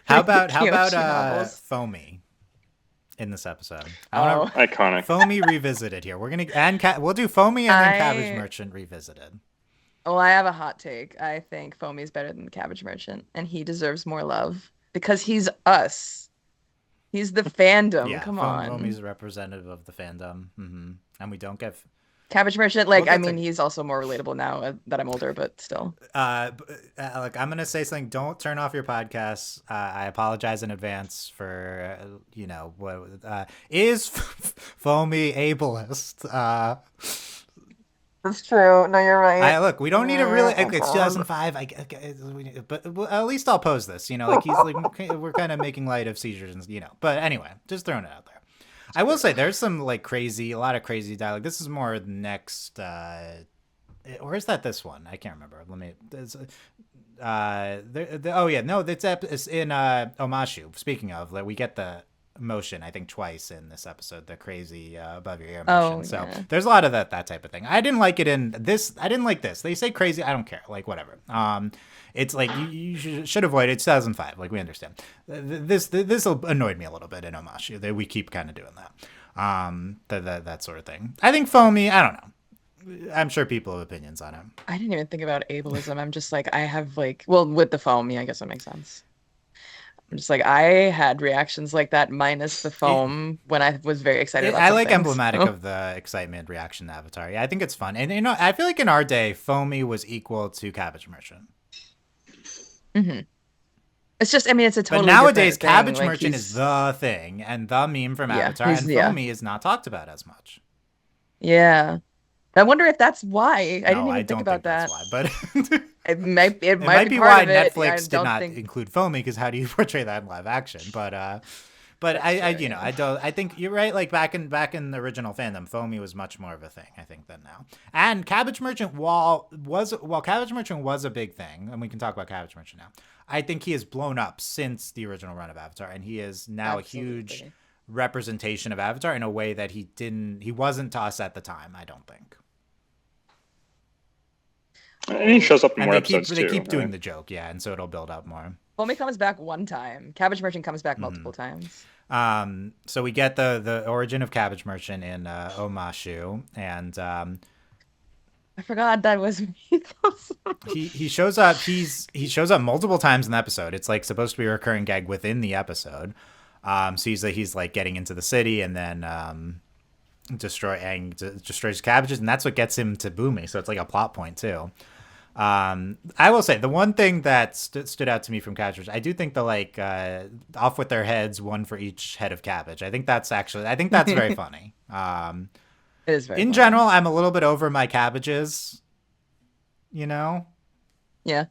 Speaker 1: How
Speaker 2: Read the
Speaker 1: about
Speaker 2: Kyoshi novels.
Speaker 1: Foamy in this episode? I
Speaker 2: Oh,
Speaker 1: want
Speaker 3: Iconic.
Speaker 1: Foamy revisited here. We're gonna we'll do Foamy and then Cabbage
Speaker 2: I
Speaker 1: Merchant revisited.
Speaker 2: well, I have a hot take. I think Foamy is better than the Cabbage Merchant, and he deserves more love because he's us. He's the fandom.
Speaker 1: Yeah,
Speaker 2: Come
Speaker 1: Foamy's
Speaker 2: on.
Speaker 1: a representative of the fandom, and we don't get.
Speaker 2: Cabbage Merchant,
Speaker 1: We'll
Speaker 2: like, I
Speaker 1: get
Speaker 2: mean,
Speaker 1: to.
Speaker 2: he's also more relatable now that I'm older, but still.
Speaker 1: Like I'm gonna say something. Don't turn off your podcast. I apologize in advance for what is Foamy ableist.
Speaker 2: That's true. No, you're right.
Speaker 1: Look, we don't need to really. Okay, it's 2005. But at least I'll pose this. Like he's like we're kind of making light of seizures and But anyway, just throwing it out there. I will say there's some like a lot of crazy dialogue. This is more next, or is that this one? I can't remember. Let me. Oh yeah, no, it's in Omashu. Speaking of, like we get the motion, I think twice in this episode, the crazy above your ear
Speaker 2: Oh,
Speaker 1: motion. So
Speaker 2: yeah.
Speaker 1: there's a lot of that type of thing. I didn't like it in this. I didn't like this. They say crazy. I don't care. Like, whatever. It's like you should avoid it. It's 2005. Like, we understand. This annoyed me a little bit in Omashu. That we keep kind of doing that. That sort of thing. I think foamy, I don't know. I'm sure people have opinions on it.
Speaker 2: I didn't even think about ableism. I'm just like, I have like, well, with the foam, yeah, I guess that makes sense. I'm just like, I had reactions like that minus the foam when I was very excited about
Speaker 1: I like
Speaker 2: something,
Speaker 1: emblematic
Speaker 2: so.
Speaker 1: of the excitement reaction to Avatar. Yeah, I think it's fun. And, you know, I feel like in our day, foamy was equal to Cabbage Merchant.
Speaker 2: Mm-hmm. It's just, I mean, it's a totally
Speaker 1: But nowadays,
Speaker 2: different thing.
Speaker 1: Cabbage
Speaker 2: Like,
Speaker 1: Merchant is the thing, and the meme from Avatar, and
Speaker 2: yeah.
Speaker 1: foamy is not talked about as much.
Speaker 2: Yeah. I wonder if that's why. I didn't
Speaker 1: No, I
Speaker 2: even think
Speaker 1: don't
Speaker 2: about
Speaker 1: think that's
Speaker 2: that.
Speaker 1: why. But
Speaker 2: It might
Speaker 1: it
Speaker 2: might
Speaker 1: might
Speaker 2: be
Speaker 1: be
Speaker 2: part
Speaker 1: why
Speaker 2: of it. I
Speaker 1: Netflix did
Speaker 2: don't
Speaker 1: not
Speaker 2: think
Speaker 1: include foamy, because how do you portray that in live action? But
Speaker 2: that's
Speaker 1: I
Speaker 2: true,
Speaker 1: you know,
Speaker 2: yeah.
Speaker 1: I don't. I think you're right. Like back in the original fandom, foamy was much more of a thing, I think, than now. And Cabbage Merchant, while Cabbage Merchant was a big thing, and we can talk about Cabbage Merchant now. I think he has blown up since the original run of Avatar, and he is now a huge
Speaker 2: Absolutely.
Speaker 1: representation of Avatar in a way that he wasn't to us at the time. I don't think.
Speaker 3: And he shows up in
Speaker 1: And
Speaker 3: more
Speaker 1: they
Speaker 3: episodes
Speaker 1: keep
Speaker 3: too.
Speaker 1: doing
Speaker 3: right?
Speaker 1: the joke, yeah, and so it'll build up more.
Speaker 2: Foamy comes back one time. Cabbage Merchant comes back
Speaker 1: Mm-hmm.
Speaker 2: multiple times.
Speaker 1: So we get the origin of Cabbage Merchant in Omashu, and
Speaker 2: I forgot that was me.
Speaker 1: he shows up. He shows up multiple times in the episode. It's like supposed to be a recurring gag within the episode. So he's like getting into the city and then destroys cabbages, and that's what gets him to Boomy. So it's like a plot point too. I will say the one thing that stood out to me from Cabbage, I do think the like off with their heads, one for each head of cabbage. I think that's very funny.
Speaker 2: It is very
Speaker 1: In
Speaker 2: funny.
Speaker 1: general, I'm a little bit over my cabbages. You know,
Speaker 2: Yeah.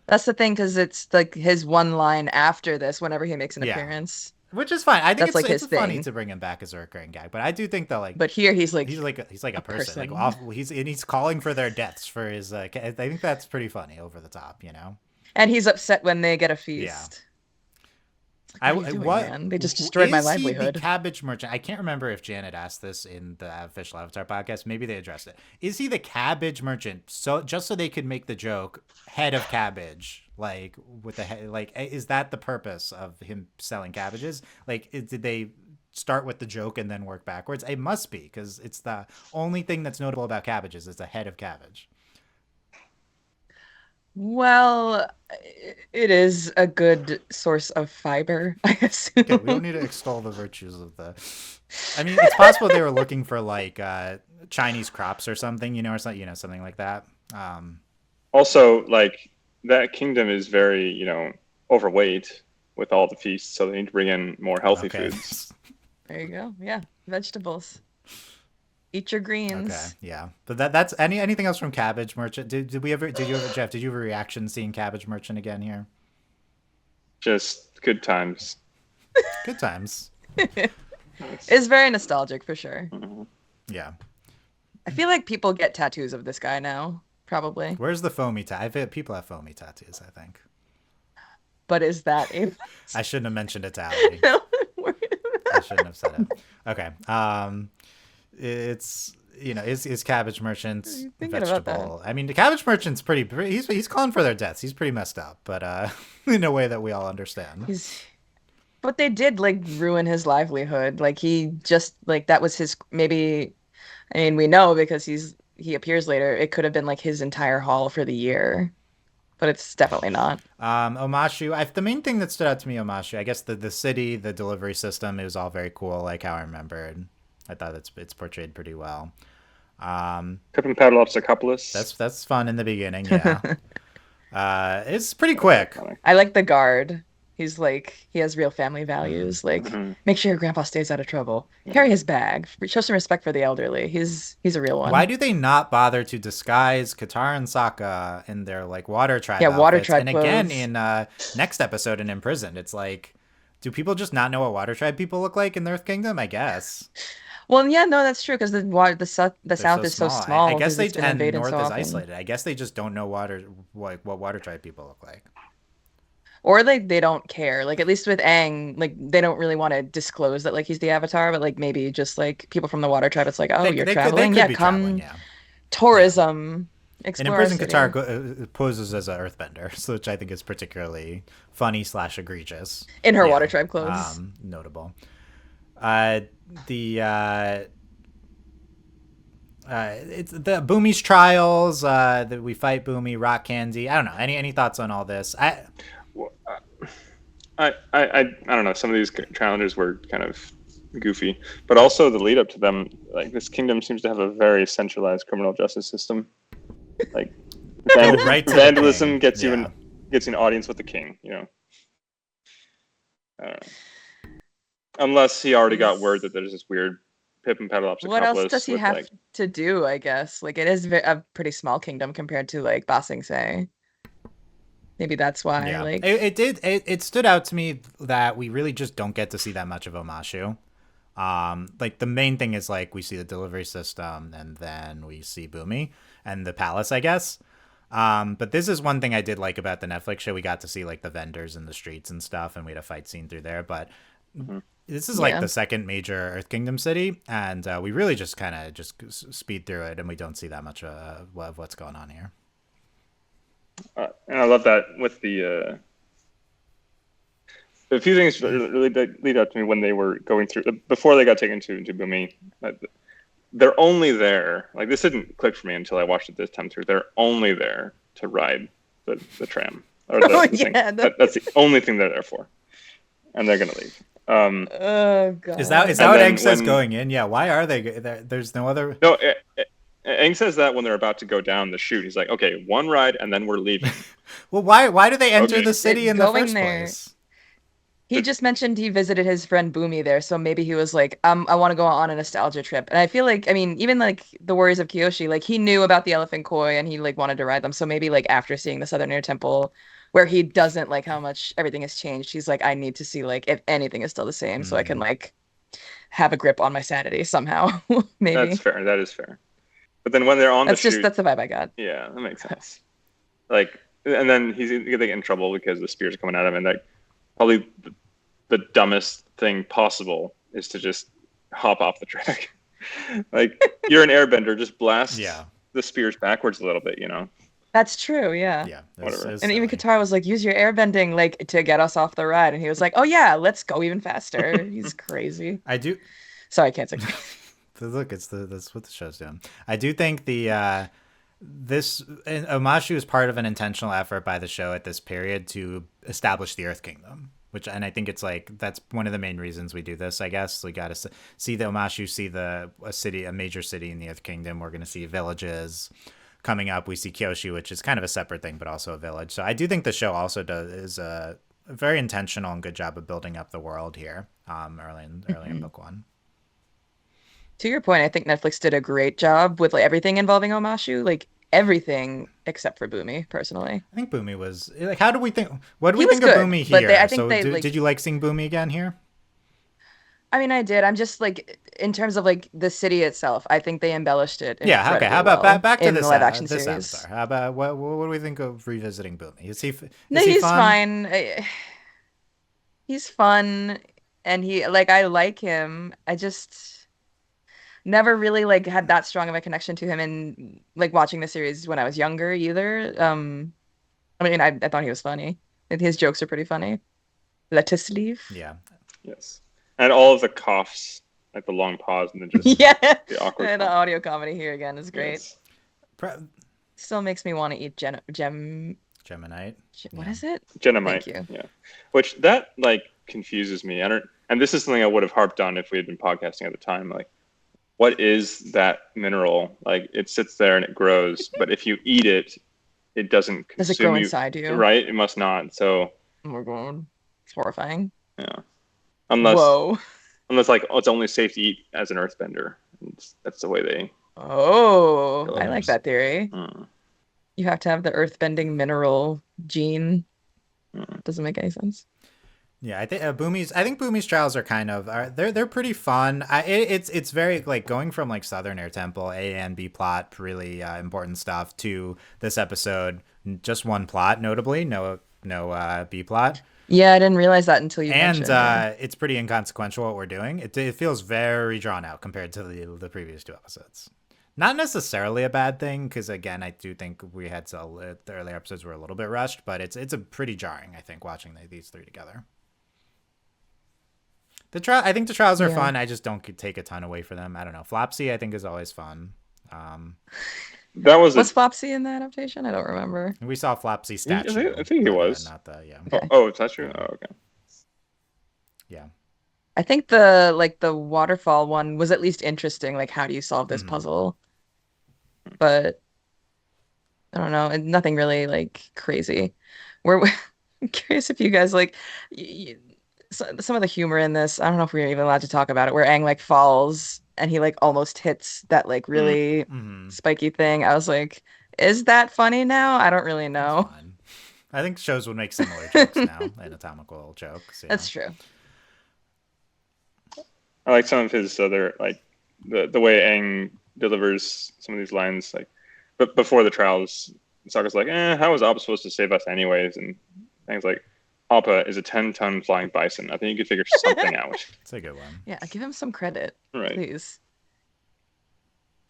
Speaker 2: That's the thing, because it's like his one line after this, whenever he makes an
Speaker 1: Yeah.
Speaker 2: appearance.
Speaker 1: which is fine. I think
Speaker 2: That's
Speaker 1: it's
Speaker 2: like his
Speaker 1: funny
Speaker 2: thing.
Speaker 1: to bring him back as a recurring gag, but I do think that like
Speaker 2: But here he's like
Speaker 1: he's like a
Speaker 2: a
Speaker 1: person. Like
Speaker 2: person.
Speaker 1: he's calling for their deaths for his. I think that's pretty funny, over the top. You know.
Speaker 2: and he's upset when they get a feast. What are you doing, man? They just destroyed my
Speaker 1: Is he
Speaker 2: livelihood.
Speaker 1: the Cabbage Merchant? I can't remember if Janet asked this in the official Avatar podcast. Maybe they addressed it. Is he the Cabbage Merchant? So just so they could make the joke, head of cabbage, like with the head. Like, is that the purpose of him selling cabbages? Like, did they start with the joke and then work backwards? It must be, because it's the only thing that's notable about cabbages is the head of cabbage.
Speaker 2: Well, it is a good source of fiber, I assume.
Speaker 1: Okay, we don't need to extol the virtues of the. I mean, it's possible they were looking for like Chinese crops or something, or something, something like that.
Speaker 3: Also, like that kingdom is very, overweight with all the feasts, so they need to bring in more healthy
Speaker 1: Okay.
Speaker 3: foods.
Speaker 2: There you go. Yeah, vegetables. Eat your greens.
Speaker 1: Okay, yeah, but that's anything else from Cabbage Merchant? Did you ever, Jeff? Did you have a reaction seeing Cabbage Merchant again here?
Speaker 3: Just good times.
Speaker 1: Good times.
Speaker 2: It's very nostalgic for sure.
Speaker 1: Yeah.
Speaker 2: I feel like people get tattoos of this guy now, probably.
Speaker 1: Where's the foamy tattoo? People have foamy tattoos, I think.
Speaker 2: But is that a
Speaker 1: I shouldn't have mentioned it to Ali.
Speaker 2: no,
Speaker 1: I shouldn't have said it. Okay. It's is Cabbage Merchant
Speaker 2: thinking about
Speaker 1: vegetable? I mean, the Cabbage Merchant's pretty. He's calling for their deaths. He's pretty messed up, but in a way that we all understand.
Speaker 2: But they did like ruin his livelihood. Like he just like that was his maybe. I mean, we know because he appears later. It could have been like his entire haul for the year, but it's definitely not.
Speaker 1: Omashu. The main thing that stood out to me, Omashu, I guess the city, the delivery system, it was all very cool, like how I remembered. I thought it's portrayed pretty well.
Speaker 3: Pippin Paddleopsicopolis.
Speaker 1: That's fun in the beginning, yeah. It's pretty quick.
Speaker 2: I like the guard. He's like he has real family values. Like make sure your grandpa stays out of trouble. Carry his bag. Show some respect for the elderly. He's a real one.
Speaker 1: Why do they not bother to disguise Katara and Sokka in their like water tribe
Speaker 2: Yeah, water
Speaker 1: outfits?
Speaker 2: tribe
Speaker 1: And again
Speaker 2: clothes.
Speaker 1: in next episode in Imprisoned, it's like, do people just not know what water tribe people look like in the Earth Kingdom? I guess.
Speaker 2: Well, yeah, no, that's true because the south is so small.
Speaker 1: I guess
Speaker 2: 'cause it's been invaded
Speaker 1: North
Speaker 2: so
Speaker 1: is
Speaker 2: often.
Speaker 1: isolated. I guess they just don't know what water tribe people look like.
Speaker 2: Or like they don't care. Like at least with Aang, like they don't really want to disclose that like he's the Avatar, but like maybe just like people from the Water Tribe, it's like, oh,
Speaker 1: They
Speaker 2: you're
Speaker 1: they
Speaker 2: traveling?
Speaker 1: could
Speaker 2: Yeah,
Speaker 1: be traveling,
Speaker 2: come
Speaker 1: yeah. Yeah.
Speaker 2: tourism,
Speaker 1: And in
Speaker 2: explore our
Speaker 1: Prison
Speaker 2: city.
Speaker 1: Qatar poses as an earthbender, so which I think is particularly funny / egregious.
Speaker 2: In her
Speaker 1: Yeah.
Speaker 2: Water Tribe clothes.
Speaker 1: Notable. Uh, the it's the Boomy's trials. That we fight Boomy, Rock Candy. I don't know. Any thoughts on all this?
Speaker 3: Well, I don't know. Some of these challenges were kind of goofy, but also the lead up to them. Like this kingdom seems to have a very centralized criminal justice system. Like
Speaker 1: Right to the
Speaker 3: vandalism
Speaker 1: king.
Speaker 3: gets
Speaker 1: Yeah.
Speaker 3: gets you an audience with the king. You know, I don't know. Unless he already got word that there's this weird Pip and
Speaker 2: What else
Speaker 3: Papadopoulos
Speaker 2: does he
Speaker 3: with
Speaker 2: have
Speaker 3: like.
Speaker 2: to do, I guess? Like it is a pretty small kingdom compared to like Ba Sing Se. Maybe that's why,
Speaker 1: Yeah,
Speaker 2: like
Speaker 1: it stood out to me that we really just don't get to see that much of Omashu. Like the main thing is like we see the delivery system and then we see Boomy and the palace, I guess. But this is one thing I did like about the Netflix show. We got to see like the vendors in the streets and stuff, and we had a fight scene through there. But this is like
Speaker 2: yeah.
Speaker 1: the second major Earth Kingdom city, and we really just kind of just speed through it, and we don't see that much of what's going on here.
Speaker 3: And I love that with the a few things really did lead up to me when they were going through before they got taken to Bumi. They're only there. Like this didn't click for me until I watched it this time through. They're only there to ride the tram or the thing. That's the only thing they're there for, and they're gonna leave.
Speaker 2: Oh god.
Speaker 1: Is that what Egg says going in? Yeah. Why are they? There's no other.
Speaker 3: No, Aang says that when they're about to go down the chute. He's like, "Okay, one ride, and then we're leaving."
Speaker 1: Well, why do they enter
Speaker 3: Okay.
Speaker 1: the city in the
Speaker 2: Going
Speaker 1: first
Speaker 2: there.
Speaker 1: place?
Speaker 2: He just mentioned he visited his friend Boomy there, so maybe he was like, I want to go on a nostalgia trip. And I feel like, I mean, even like the Warriors of Kyoshi, like he knew about the elephant koi and he like wanted to ride them. So maybe like after seeing the Southern Air Temple, where he doesn't like how much everything has changed, he's like, I need to see like if anything is still the same, so I can like have a grip on my sanity somehow. Maybe
Speaker 3: That's fair. That is fair. But then when they're on the chute,
Speaker 2: that's the vibe I got.
Speaker 3: yeah, that makes sense. Like, and then he's gonna get in trouble because the spear's coming at him, and like probably the dumbest thing possible is to just hop off the track. Like you're an airbender, just blast the spears backwards a little bit, you know.
Speaker 2: That's true, yeah.
Speaker 1: Yeah.
Speaker 3: Whatever.
Speaker 2: And even Qatar was like, use your airbending like to get us off the ride. And he was like, oh yeah, let's go even faster. He's crazy.
Speaker 1: I do.
Speaker 2: Sorry, I can't say.
Speaker 1: Look, that's what the show's doing. I do think the this Omashu is part of an intentional effort by the show at this period to establish the Earth Kingdom, and I think it's like that's one of the main reasons we do this. I guess we got to see the Omashu, see a major city in the Earth Kingdom. We're going to see villages coming up. We see Kyoshi, which is kind of a separate thing, but also a village. So I do think the show also is a very intentional and good job of building up the world here. Early in book one.
Speaker 2: To your point, I think Netflix did a great job with like everything involving Omashu, like everything except for Boomy, personally.
Speaker 1: I think Boomy was like, how do we think? What do we
Speaker 2: was
Speaker 1: think of
Speaker 2: good,
Speaker 1: Boomy
Speaker 2: but
Speaker 1: here?
Speaker 2: I think
Speaker 1: Did you like seeing Boomy again here?
Speaker 2: I mean, I did. I'm just like in terms of like the city itself, I think they embellished it.
Speaker 1: Yeah. Okay.
Speaker 2: incredibly
Speaker 1: How about
Speaker 2: well
Speaker 1: back to
Speaker 2: in
Speaker 1: this
Speaker 2: the live action
Speaker 1: this
Speaker 2: series?
Speaker 1: Avatar? How about what do we think of revisiting Boomy? Is he
Speaker 2: No,
Speaker 1: he
Speaker 2: he's
Speaker 1: fun?
Speaker 2: fine. He's fun, and he like I like him. I just never really like had that strong of a connection to him in like watching the series when I was younger either. I mean, I thought he was funny. And his jokes are pretty funny. Let us leave.
Speaker 1: Yeah.
Speaker 3: Yes. And all of the coughs, like the long pause and then just
Speaker 2: Yeah.
Speaker 3: the awkward.
Speaker 2: The audio comedy here again is great.
Speaker 3: Yes.
Speaker 2: Still makes me want to eat
Speaker 1: Geminite.
Speaker 2: What is it?
Speaker 3: Genomite.
Speaker 2: Thank you.
Speaker 3: Yeah. Which that like confuses me. And this is something I would have harped on if we had been podcasting at the time. Like, what is that mineral? Like, it sits there and it grows, but if you eat it, it doesn't consume
Speaker 2: Does it grow inside you?
Speaker 3: Right? It must not. So.
Speaker 2: Oh my god, it's horrifying.
Speaker 3: Yeah. Unless.
Speaker 2: Whoa.
Speaker 3: Unless like it's only safe to eat as an earthbender. That's the way they.
Speaker 2: Oh, I like that theory.
Speaker 3: Mm.
Speaker 2: You have to have the earthbending mineral gene. Doesn't make any sense.
Speaker 1: Yeah, I think Boomy's trials are kind of they're pretty fun. It's very like going from like Southern Air Temple A and B plot, really important stuff, to this episode, just one plot, notably no no B plot.
Speaker 2: Yeah, I didn't realize that until you
Speaker 1: And
Speaker 2: mentioned. Yeah.
Speaker 1: it's pretty inconsequential what we're doing. It feels very drawn out compared to the previous 2 episodes. Not necessarily a bad thing, because again, I do think we had the earlier episodes were a little bit rushed, but it's a pretty jarring, I think, watching these three together. I think the trials are fun. I just don't take a ton away for them. I don't know. Flopsy, I think, is always fun.
Speaker 3: That was
Speaker 2: Flopsy in the adaptation? I don't remember.
Speaker 1: We saw Flopsy statue.
Speaker 3: I think he was.
Speaker 1: Not the
Speaker 2: Okay.
Speaker 3: Oh, statue. Oh, okay.
Speaker 1: Yeah.
Speaker 2: I think the waterfall one was at least interesting. Like, how do you solve this puzzle? But I don't know, and nothing really like crazy. I'm curious if you guys like some of the humor in this. I don't know if we're even allowed to talk about it. Where Aang like falls and he like almost hits that like really spiky thing. I was like, is that funny now? I don't really know.
Speaker 1: I think shows would make similar jokes now, anatomical jokes.
Speaker 2: That's true.
Speaker 3: I like some of his other, like the way Aang delivers some of these lines, like, but before the trials, Sokka's like, how was Appa supposed to save us anyways? And Aang's like, Appa is a 10-ton flying bison. I think you could figure something out.
Speaker 1: It's a good one.
Speaker 2: Yeah, give him some credit, please.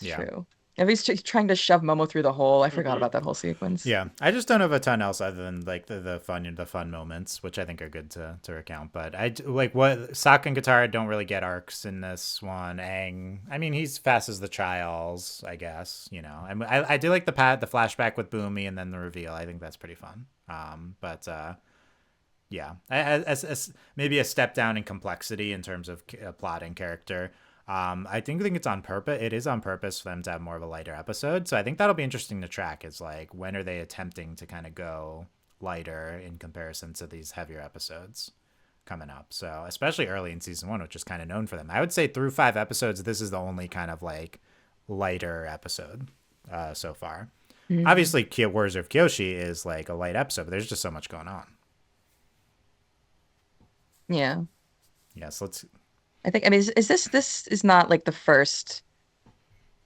Speaker 2: It's true. If he's trying to shove Momo through the hole, I forgot about that whole sequence.
Speaker 1: Yeah, I just don't have a ton else other than like the fun moments, which I think are good to recount. But I like what Sokka and Katara don't really get arcs in this one. Aang, I mean, he's fast as the trials, I guess. You know, I do like the flashback with Boomy and then the reveal. I think that's pretty fun. Yeah, as maybe a step down in complexity in terms of plot and character. I think it's on purpose. It is on purpose for them to have more of a lighter episode. So I think that'll be interesting to track. Is like, when are they attempting to kind of go lighter in comparison to these heavier episodes coming up? So especially early in season 1, which is kind of known for them. I would say through 5 episodes, this is the only kind of like lighter episode so far. Obviously, Warriors of Kyoshi is like a light episode, but there's just so much going on.
Speaker 2: Yeah.
Speaker 1: Yes, let's.
Speaker 2: I think, I mean, this is not like the first.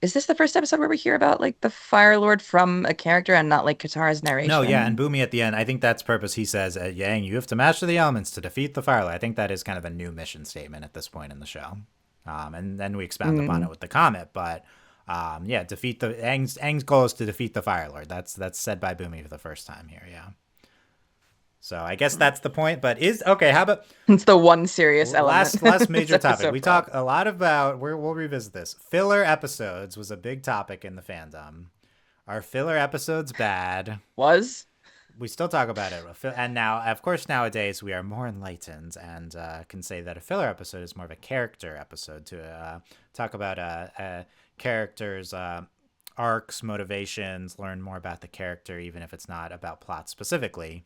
Speaker 2: Is this the first episode where we hear about like the Fire Lord from a character and not like Katara's narration?
Speaker 1: No, yeah, and Boomy at the end, I think that's purpose. He says, Yang, you have to master the elements to defeat the Fire Lord. I think that is kind of a new mission statement at this point in the show. And then we expound upon it with the comet, but defeat the Aang's goal is to defeat the Fire Lord. That's said by Boomy for the first time here, yeah. So I guess that's the point, but how about...
Speaker 2: It's the one serious element.
Speaker 1: Last major topic. We talk a lot about, we'll revisit this. Filler episodes was a big topic in the fandom. Are filler episodes bad? We still talk about it. And now, of course, nowadays we are more enlightened and can say that a filler episode is more of a character episode to talk about a character's arcs, motivations, learn more about the character, even if it's not about plot specifically.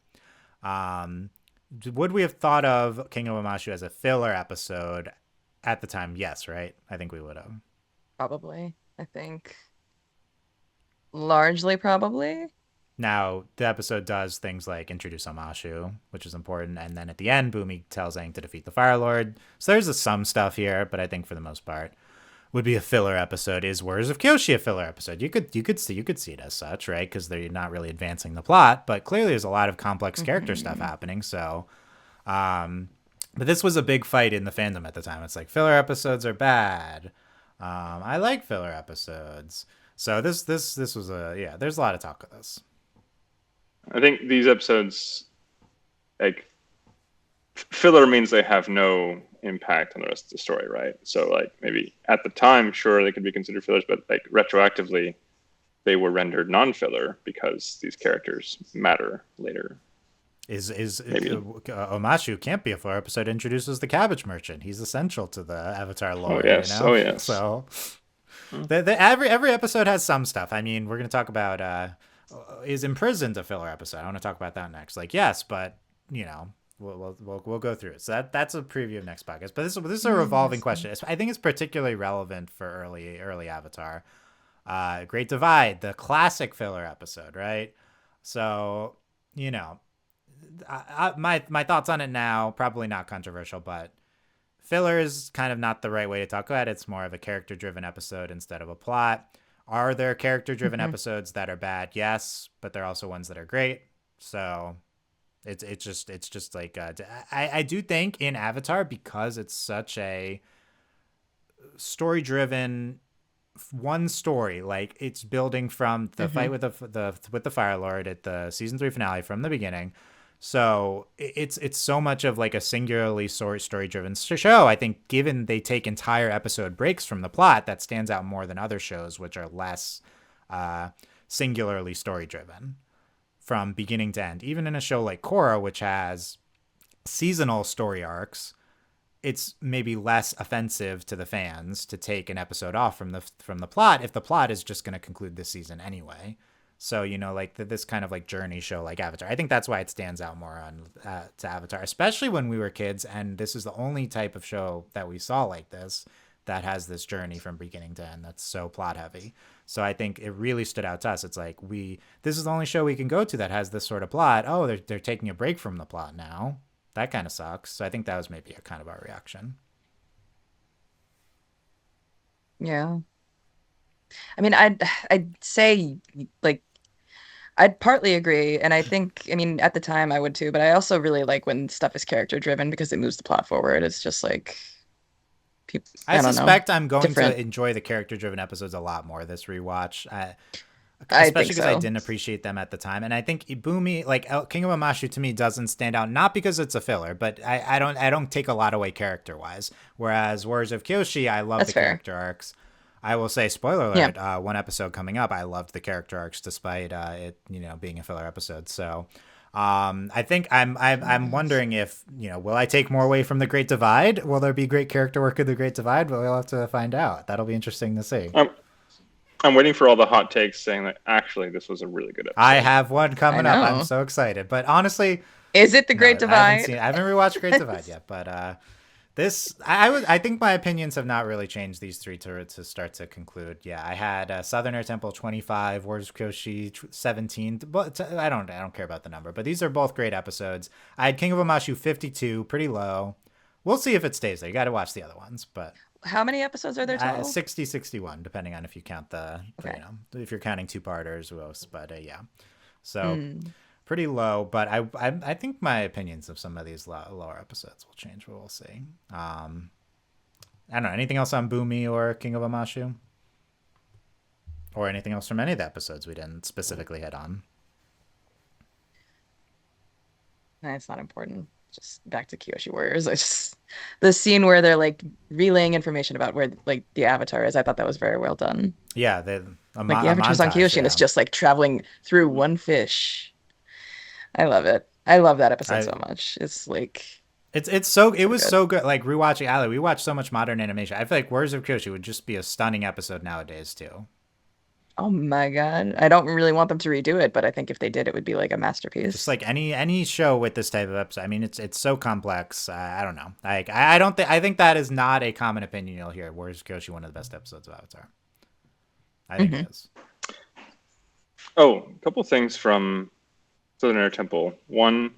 Speaker 1: Would we have thought of King of Omashu as a filler episode at the time? Yes, right? I think we would have.
Speaker 2: Probably. I think largely probably.
Speaker 1: Now, the episode does things like introduce Omashu, which is important, and then at the end, Boomy tells Aang to defeat the Fire Lord. So there's some stuff here, but I think for the most part, would be a filler episode. Is Warriors of Kyoshi a filler episode? You could see it as such, right? Because they're not really advancing the plot, but clearly there's a lot of complex character stuff happening. So, but this was a big fight in the fandom at the time. It's like filler episodes are bad. I like filler episodes. So this was there's a lot of talk of this.
Speaker 3: I think these episodes, like, filler means they have no impact on the rest of the story, right? So like maybe at the time, sure, they could be considered fillers, but like retroactively they were rendered non-filler because these characters matter later.
Speaker 1: Omashu can't be a filler episode. Introduces the cabbage merchant. He's essential to the Avatar lore.
Speaker 3: Oh yes.
Speaker 1: So every episode has some stuff. I mean, we're gonna talk about is Imprisoned a filler episode? I want to talk about that next. Like, yes, but you know, we'll go through it. So that's a preview of next podcast. But this is a revolving question. I think it's particularly relevant for early Avatar. Great Divide, the classic filler episode, right? So, you know, my thoughts on it now, probably not controversial, but filler is kind of not the right way to talk about it. It's more of a character-driven episode instead of a plot. Are there character-driven episodes that are bad? Yes, but there are also ones that are great. So, It's just like I do think in Avatar, because it's such a story driven one story, like it's building from the fight with the Fire Lord at the season 3 finale from the beginning. So it's so much of like a singularly story driven show. I think given they take entire episode breaks from the plot, that stands out more than other shows which are less singularly story driven from beginning to end. Even in a show like Korra, which has seasonal story arcs, it's maybe less offensive to the fans to take an episode off from the plot if the plot is just going to conclude this season anyway. So, you know, like this kind of like journey show like Avatar, I think that's why it stands out more on to Avatar, especially when we were kids. And this is the only type of show that we saw like this that has this journey from beginning to end that's so plot heavy. So I think it really stood out to us. It's like this is the only show we can go to that has this sort of plot. Oh, they're taking a break from the plot now. That kind of sucks. So I think that was maybe a kind of our reaction.
Speaker 2: Yeah. I mean, I'd say like I'd partly agree, and I think, I mean, at the time I would too, but I also really like when stuff is character driven because it moves the plot forward. It's just like people,
Speaker 1: I
Speaker 2: I don't know,
Speaker 1: suspect I'm going
Speaker 2: different.
Speaker 1: to enjoy the character driven episodes a lot more this rewatch.
Speaker 2: I
Speaker 1: Especially
Speaker 2: think
Speaker 1: because I
Speaker 2: so.
Speaker 1: didn't appreciate them at the time. And I think Ibumi, like King of Omashu, to me doesn't stand out, not because it's a filler, but I don't take a lot away character wise. Whereas Warriors of Kyoshi, I love
Speaker 2: That's
Speaker 1: the
Speaker 2: fair.
Speaker 1: character arcs. I will say, spoiler
Speaker 2: Yeah.
Speaker 1: alert, one episode coming up, I loved the character arcs despite it, you know, being a filler episode. So I think I'm wondering if, you know, will I take more away from the Great Divide? Will there be great character work in the Great Divide? We'll have to find out. That'll be interesting to see.
Speaker 3: I'm waiting for all the hot takes saying that actually this was a really good
Speaker 1: I
Speaker 3: episode.
Speaker 1: have one
Speaker 2: I
Speaker 1: coming up. I'm
Speaker 2: know.
Speaker 1: so excited. But honestly,
Speaker 2: Is it the
Speaker 1: no,
Speaker 2: Great Divide?
Speaker 1: I haven't rewatched Great Divide yet. But this, I think my opinions have not really changed these three to start to conclude. Yeah, I had Southern Air Temple 25, Warriors of Kyoshi 17. But I don't care about the number. But these are both great episodes. I had King of Omashu 52, pretty low. We'll see if it stays there. You got to watch the other ones, but
Speaker 2: How many episodes are there total?
Speaker 1: 60, 61, depending on if you count
Speaker 2: Okay.
Speaker 1: you know, if you're counting two-parters, but yeah. So
Speaker 2: Mm.
Speaker 1: pretty low, but I think my opinions of some of these lower episodes will change. We'll see. I don't know. Anything else on Boomy or King of Omashu? Or anything else from any of the episodes we didn't specifically hit on?
Speaker 2: Nah, it's not important. Just back to Kyoshi Warriors. I just the scene where they're like relaying information about where like the Avatar is. I thought that was very well done.
Speaker 1: Yeah,
Speaker 2: Like the
Speaker 1: a
Speaker 2: Avatar's on
Speaker 1: montage.
Speaker 2: Kyoshi and it's just like traveling through one fish. I love it. I love that episode
Speaker 1: I
Speaker 2: so much. It's like
Speaker 1: it
Speaker 2: so
Speaker 1: was
Speaker 2: good.
Speaker 1: so good. Like rewatching Ali, we watch so much modern animation. I feel like Warriors of Kyoshi would just be a stunning episode nowadays too.
Speaker 2: Oh my God. I don't really want them to redo it, but I think if they did, it would be like a
Speaker 1: Just
Speaker 2: masterpiece.
Speaker 1: like any show with this type of episode. I mean, it's so complex. I don't know. Like I don't think I think that is not a common opinion you'll hear. Warriors of Kyoshi, one of the best episodes of Avatar. I think
Speaker 2: Hmm.
Speaker 1: it is.
Speaker 3: Oh, a couple things from Southern Air Temple. One,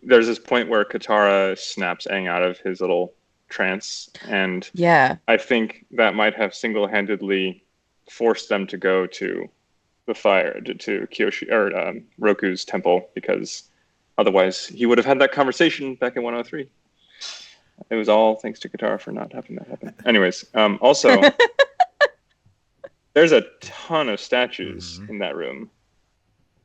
Speaker 3: there's this point where Katara snaps Aang out of his little trance, and
Speaker 2: Yeah.
Speaker 3: I think that might have single-handedly forced them to go to the fire to Kyoshi or Roku's temple, because otherwise he would have had that conversation back in 103. It was all thanks to Katara for not having that happen. Anyways, also there's a ton of statues in that room,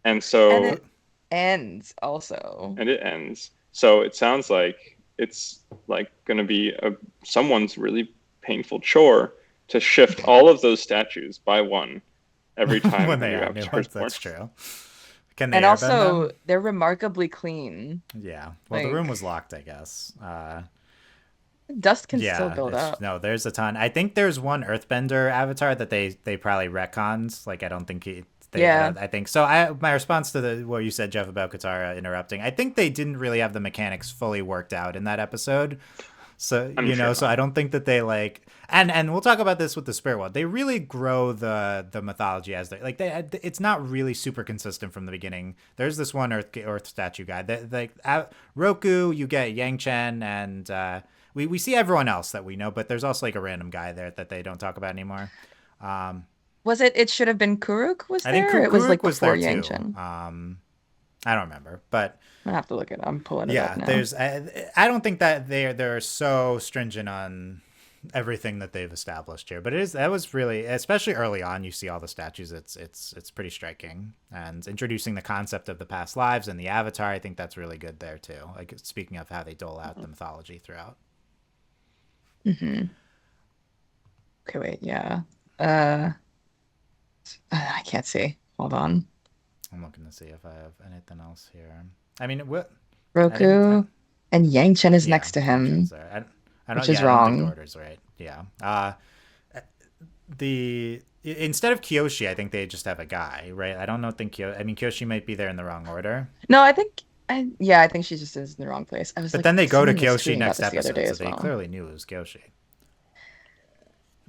Speaker 3: and
Speaker 2: And
Speaker 3: so
Speaker 2: it ends also.
Speaker 3: and it ends. So it sounds like it's like going to be someone's really painful chore to shift all of those statues by one every time
Speaker 1: When
Speaker 3: a
Speaker 1: they
Speaker 3: new
Speaker 1: add new
Speaker 3: avatar
Speaker 1: ones,
Speaker 3: is born.
Speaker 1: that's true. Can they
Speaker 2: And
Speaker 1: airbend
Speaker 2: also,
Speaker 1: them?
Speaker 2: they're remarkably clean.
Speaker 1: Yeah. Well, the
Speaker 2: Like,
Speaker 1: room was locked, I guess.
Speaker 2: dust can still
Speaker 1: Yeah,
Speaker 2: build up.
Speaker 1: no, there's a ton. I think there's one Earthbender avatar that they probably retcons. Like I don't think
Speaker 2: Yeah.
Speaker 1: I think so. My response to what you said, Jeff, about Katara interrupting, I think they didn't really have the mechanics fully worked out in that episode. So
Speaker 3: I'm
Speaker 1: you know,
Speaker 3: sure
Speaker 1: so
Speaker 3: not.
Speaker 1: I don't think that they like, and we'll talk about this with the spirit world. They really grow the mythology as it's not really super consistent from the beginning. There's this one Earth statue guy. Roku, you get Yang Chen, and we see everyone else that we know, but there's also like a random guy there that they don't talk about anymore. Um,
Speaker 2: Was it? It should have been Kuruk was
Speaker 1: I think
Speaker 2: there. Or it was like
Speaker 1: Kuruk was there
Speaker 2: before Yang
Speaker 1: too.
Speaker 2: Chen.
Speaker 1: I don't remember, but
Speaker 2: I have to look it. I'm pulling it up
Speaker 1: yeah,
Speaker 2: now.
Speaker 1: I don't think that they're so stringent on everything that they've established here, but that was really, especially early on, you see all the statues. It's pretty striking, and introducing the concept of the past lives and the avatar. I think that's really good there too. Like speaking of how they dole out the mythology throughout.
Speaker 2: Hmm. Okay, wait, yeah. Uh, I can't see. Hold on.
Speaker 1: I'm looking to see if I have anything else here. I mean, what I didn't.
Speaker 2: Roku and Yang Chen is
Speaker 1: Yeah,
Speaker 2: next to
Speaker 1: Yangshin's
Speaker 2: him,
Speaker 1: there. I don't.
Speaker 2: which is
Speaker 1: Yeah, I don't think the
Speaker 2: wrong.
Speaker 1: order's right. Yeah. The instead of Kyoshi, I think they just have a guy, right? I don't know. Think Kyo. I mean, Kyoshi might be there in the wrong order,
Speaker 2: No, I think yeah, I think she just is in the wrong place. I was
Speaker 1: but
Speaker 2: like,
Speaker 1: then they go to
Speaker 2: someone was
Speaker 1: Kyoshi
Speaker 2: tweeting about
Speaker 1: next
Speaker 2: this the other
Speaker 1: episode,
Speaker 2: day
Speaker 1: so
Speaker 2: as
Speaker 1: they
Speaker 2: well.
Speaker 1: clearly knew it was Kyoshi.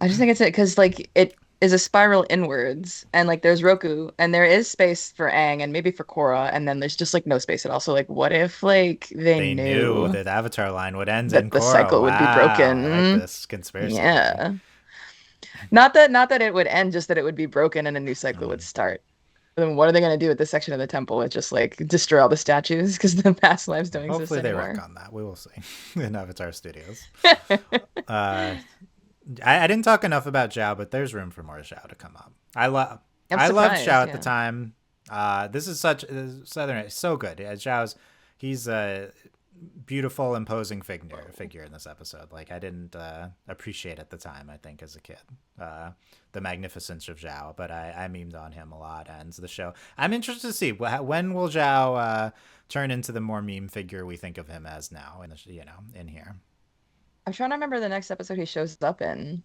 Speaker 2: I just think it's it because like it is a spiral inwards, and like there's Roku, and there is space for Aang and maybe for Korra, and then there's just like no space at all. So like, what if like they
Speaker 1: They knew
Speaker 2: knew
Speaker 1: that the Avatar line would end in
Speaker 2: that the
Speaker 1: Korra.
Speaker 2: cycle would be
Speaker 1: Wow, I like
Speaker 2: broken?
Speaker 1: this conspiracy theory.
Speaker 2: Yeah. Not that it would end, just that it would be broken and a new cycle would
Speaker 1: Mm.
Speaker 2: start. Then what are they going to do with this section of the temple? It just like destroy all the statues because the past lives don't exist
Speaker 1: Hopefully they wreck
Speaker 2: anymore.
Speaker 1: on that. We will see in Avatar Studios. Uh, I didn't talk enough about Zhao, but there's room for more Zhao to come up.
Speaker 2: I'm
Speaker 1: I loved Zhao
Speaker 2: surprised,
Speaker 1: at the
Speaker 2: yeah.
Speaker 1: time. This is such Southern. It's so good. Zhao's he's a beautiful, imposing figure in this episode. Like I didn't appreciate at the time. I think as a kid, the magnificence of Zhao, but I memed on him a lot. And the show. I'm interested to see when will Zhao turn into the more meme figure we think of him as now. In the in here.
Speaker 2: I'm trying to remember the next episode he shows up in.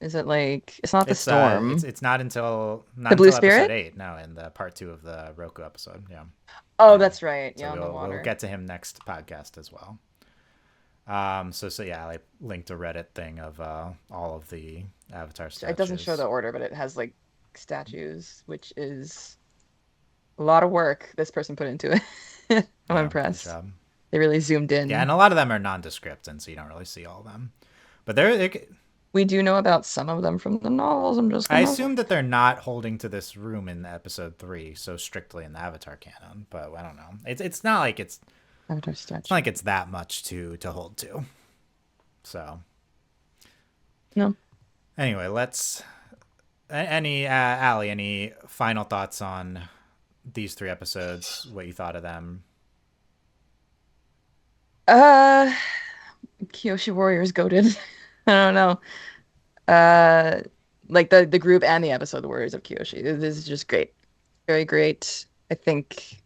Speaker 2: Is it like it's not the storm?
Speaker 1: It's not
Speaker 2: The Blue
Speaker 1: episode
Speaker 2: Spirit?
Speaker 1: 8. No, in the part 2 of the Roku episode. Yeah,
Speaker 2: Oh,
Speaker 1: yeah.
Speaker 2: that's right.
Speaker 1: So
Speaker 2: Yeah, on the
Speaker 1: we'll
Speaker 2: water.
Speaker 1: get to him next podcast as well. So yeah, I linked a Reddit thing of all of the Avatar
Speaker 2: It doesn't show
Speaker 1: statues.
Speaker 2: the order, but it has like statues, which is a lot of work this person put into it. I'm
Speaker 1: Yeah, good
Speaker 2: impressed.
Speaker 1: job.
Speaker 2: They really zoomed
Speaker 1: Yeah, and
Speaker 2: in.
Speaker 1: a lot of them are nondescript, and so you don't really see all of them. But
Speaker 2: We do know about some of them from the novels. I'm just
Speaker 1: I
Speaker 2: gonna.
Speaker 1: assume that they're not holding to this room in episode 3 so strictly in the Avatar canon. But I don't know. It's not like
Speaker 2: Avatar
Speaker 1: it's not
Speaker 2: statue.
Speaker 1: like it's that much to hold to. So
Speaker 2: No.
Speaker 1: anyway, let's. Any Allie, any final thoughts on these 3 episodes? What you thought of them?
Speaker 2: Uh, Kyoshi Warriors goaded. I don't know. Uh, like the group and the episode, the Warriors of Kyoshi. This is just great, very great. I think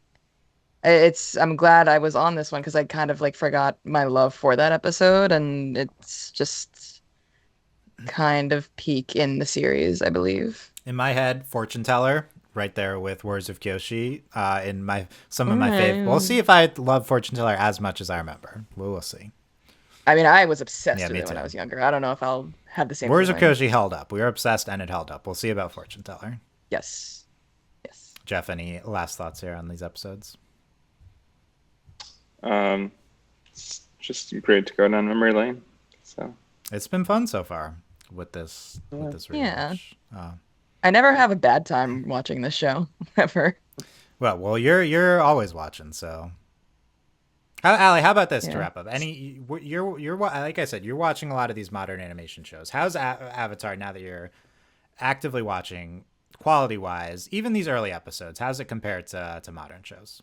Speaker 2: I'm glad I was on this one because I kind of like forgot my love for that episode, and it's just kind of peak in the series, I believe.
Speaker 1: In my head, fortune teller, right there with Warriors of Kyoshi. In my some of my favorite. We'll
Speaker 2: Mm.
Speaker 1: see if I love fortune teller as much as I remember. We'll see.
Speaker 2: I mean, I was obsessed
Speaker 1: Yeah,
Speaker 2: with
Speaker 1: me
Speaker 2: it when I
Speaker 1: too.
Speaker 2: was younger. I don't know if I'll have the same
Speaker 1: Warriors of
Speaker 2: feeling.
Speaker 1: Kyoshi held up. We were obsessed, and it held up. We'll see about fortune teller.
Speaker 2: Yes. Yes.
Speaker 1: Jeff, any last thoughts here on these episodes?
Speaker 3: It's just great to go down memory lane. So
Speaker 1: It's been fun so far with this
Speaker 2: Yeah.
Speaker 1: rewatch.
Speaker 2: I never have a bad time watching this show, ever.
Speaker 1: Well, you're always watching, so. Allie, how about this to
Speaker 2: Yeah.
Speaker 1: wrap up? You're like I said, you're watching a lot of these modern animation shows. How's Avatar now that you're actively watching, quality wise, even these early episodes? How's it compared to modern shows?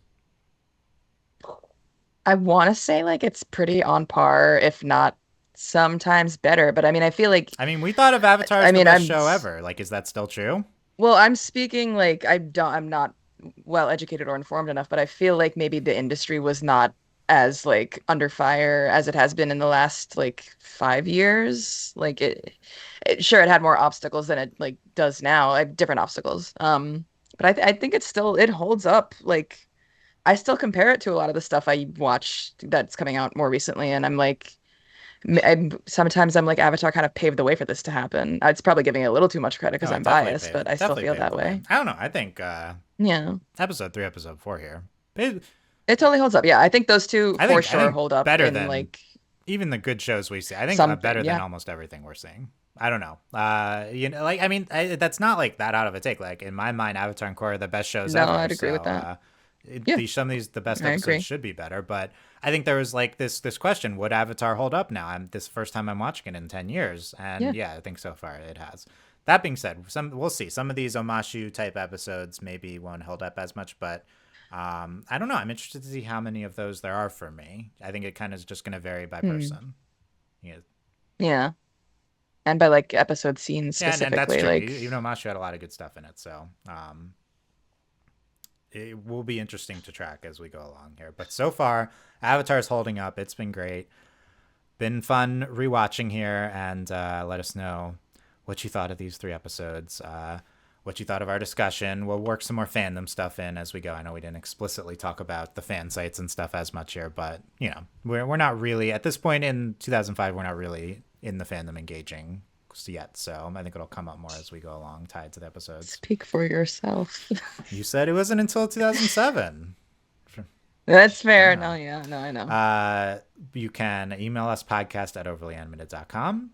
Speaker 2: I want to say like it's pretty on par, if not sometimes better. But I mean, I feel like,
Speaker 1: I mean, we thought of Avatar
Speaker 2: I
Speaker 1: as the
Speaker 2: mean,
Speaker 1: best show ever. Like, is that still true?
Speaker 2: well, I'm speaking like I'm not well educated or informed enough, but I feel like maybe the industry was not as like under fire as it has been in the last like 5 years. Like sure, it had more obstacles than it like does now, like different obstacles. But I think it holds up. Like I still compare it to a lot of the stuff I watch that's coming out more recently, and I'm like, sometimes I'm like, Avatar kind of paved the way for this to happen. It's probably giving it a little too much credit because
Speaker 1: Oh, it
Speaker 2: I'm biased,
Speaker 1: paved
Speaker 2: but I still
Speaker 1: definitely
Speaker 2: feel
Speaker 1: paved
Speaker 2: that
Speaker 1: the way.
Speaker 2: way.
Speaker 1: I don't know. I think
Speaker 2: Yeah,
Speaker 1: episode 3, episode 4 here.
Speaker 2: it totally holds up. Yeah, I think those two
Speaker 1: I
Speaker 2: for
Speaker 1: think
Speaker 2: sure hold up
Speaker 1: better
Speaker 2: in
Speaker 1: than
Speaker 2: like
Speaker 1: even the good shows we see. I think better
Speaker 2: something.
Speaker 1: than
Speaker 2: Yeah,
Speaker 1: almost everything we're seeing. I don't know. Like, I mean, that's not like that out of a take. Like, in my mind, Avatar and Korra are the best shows
Speaker 2: No,
Speaker 1: ever.
Speaker 2: I'd agree with
Speaker 1: So,
Speaker 2: that. Yeah,
Speaker 1: some of these, the best
Speaker 2: I agree.
Speaker 1: episodes should be better. But I think there was like this question: would Avatar hold up now? This first time I'm watching it in 10 years, and
Speaker 2: Yeah.
Speaker 1: yeah, I think so far it has. That being said, we'll see. Some of these Omashu type episodes maybe won't hold up as much, but I don't know. I'm interested to see how many of those there are for me. I think it kind of is just going to vary by person. Yeah.
Speaker 2: Yeah. And by like episode scenes
Speaker 1: Yeah, and that's
Speaker 2: specifically,
Speaker 1: true.
Speaker 2: like
Speaker 1: Even though Omashu had a lot of good stuff in it, so it will be interesting to track as we go along here. But so far, Avatar's holding up. It's been great. Been fun rewatching here, and let us know what you thought of these 3 episodes. What you thought of our discussion. We'll work some more fandom stuff in as we go. I know we didn't explicitly talk about the fan sites and stuff as much here, but you know, we're not really at this point in 2005. We're not really in the fandom engaging yet, so I think it'll come up more as we go along, tied to the episodes.
Speaker 2: speak for yourself.
Speaker 1: You said it wasn't until 2007.
Speaker 2: That's fair. No, yeah, no, I know.
Speaker 1: You can email us podcast@overlyanimated.com.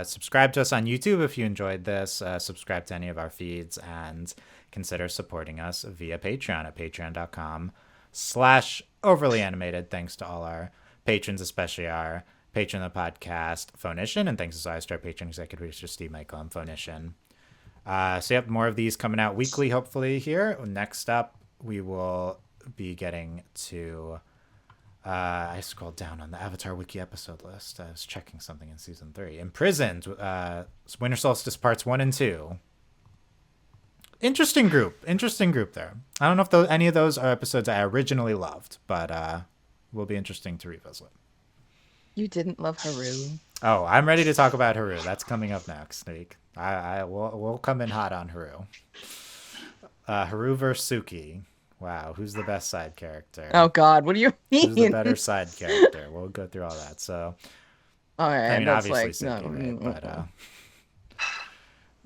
Speaker 1: Subscribe to us on YouTube if you enjoyed this. Subscribe to any of our feeds and consider supporting us via Patreon at patreon.com/overlyanimated. Thanks to all our patrons, especially our patron of the podcast, Phonician, and thanks as always to our patron executive producer, Steve Michael and Phonician. So yep, more of these coming out weekly, hopefully here. Next up, we will be getting to I scrolled down on the Avatar Wiki episode list. I was checking something in season 3. Imprisoned, Winter Solstice parts 1 and 2. Interesting group there. I don't know if any of those are episodes I originally loved, but will be interesting to revisit.
Speaker 2: You didn't love Haru.
Speaker 1: Oh, I'm ready to talk about Haru. That's coming up next week. We'll come in hot on Haru. Haru versus Suki. Wow, who's the best side character?
Speaker 2: Oh God, what do you mean?
Speaker 1: Who's the better side character? We'll go through all that. So,
Speaker 2: all right,
Speaker 1: I mean,
Speaker 2: that's
Speaker 1: obviously
Speaker 2: like
Speaker 1: Suki, right? But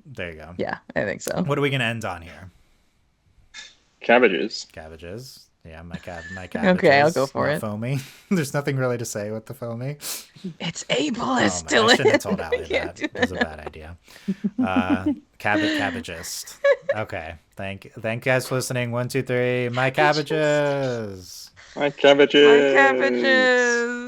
Speaker 1: there you go.
Speaker 2: yeah, I think so.
Speaker 1: What are we gonna end on here?
Speaker 3: Cabbages.
Speaker 1: Yeah, my cabbages.
Speaker 2: Okay, I'll go for
Speaker 1: Not
Speaker 2: it.
Speaker 1: Foamy. There's nothing really to say with the foamy.
Speaker 2: It's ableist,
Speaker 1: Oh, man, I shouldn't have
Speaker 2: Dylan.
Speaker 1: told Ali
Speaker 2: Can't
Speaker 1: that.
Speaker 2: do
Speaker 1: It was a bad idea. Cabbageist. Okay. Thank you guys for listening. 1, 2, 3. My cabbages.
Speaker 3: My cabbages.
Speaker 2: My cabbages.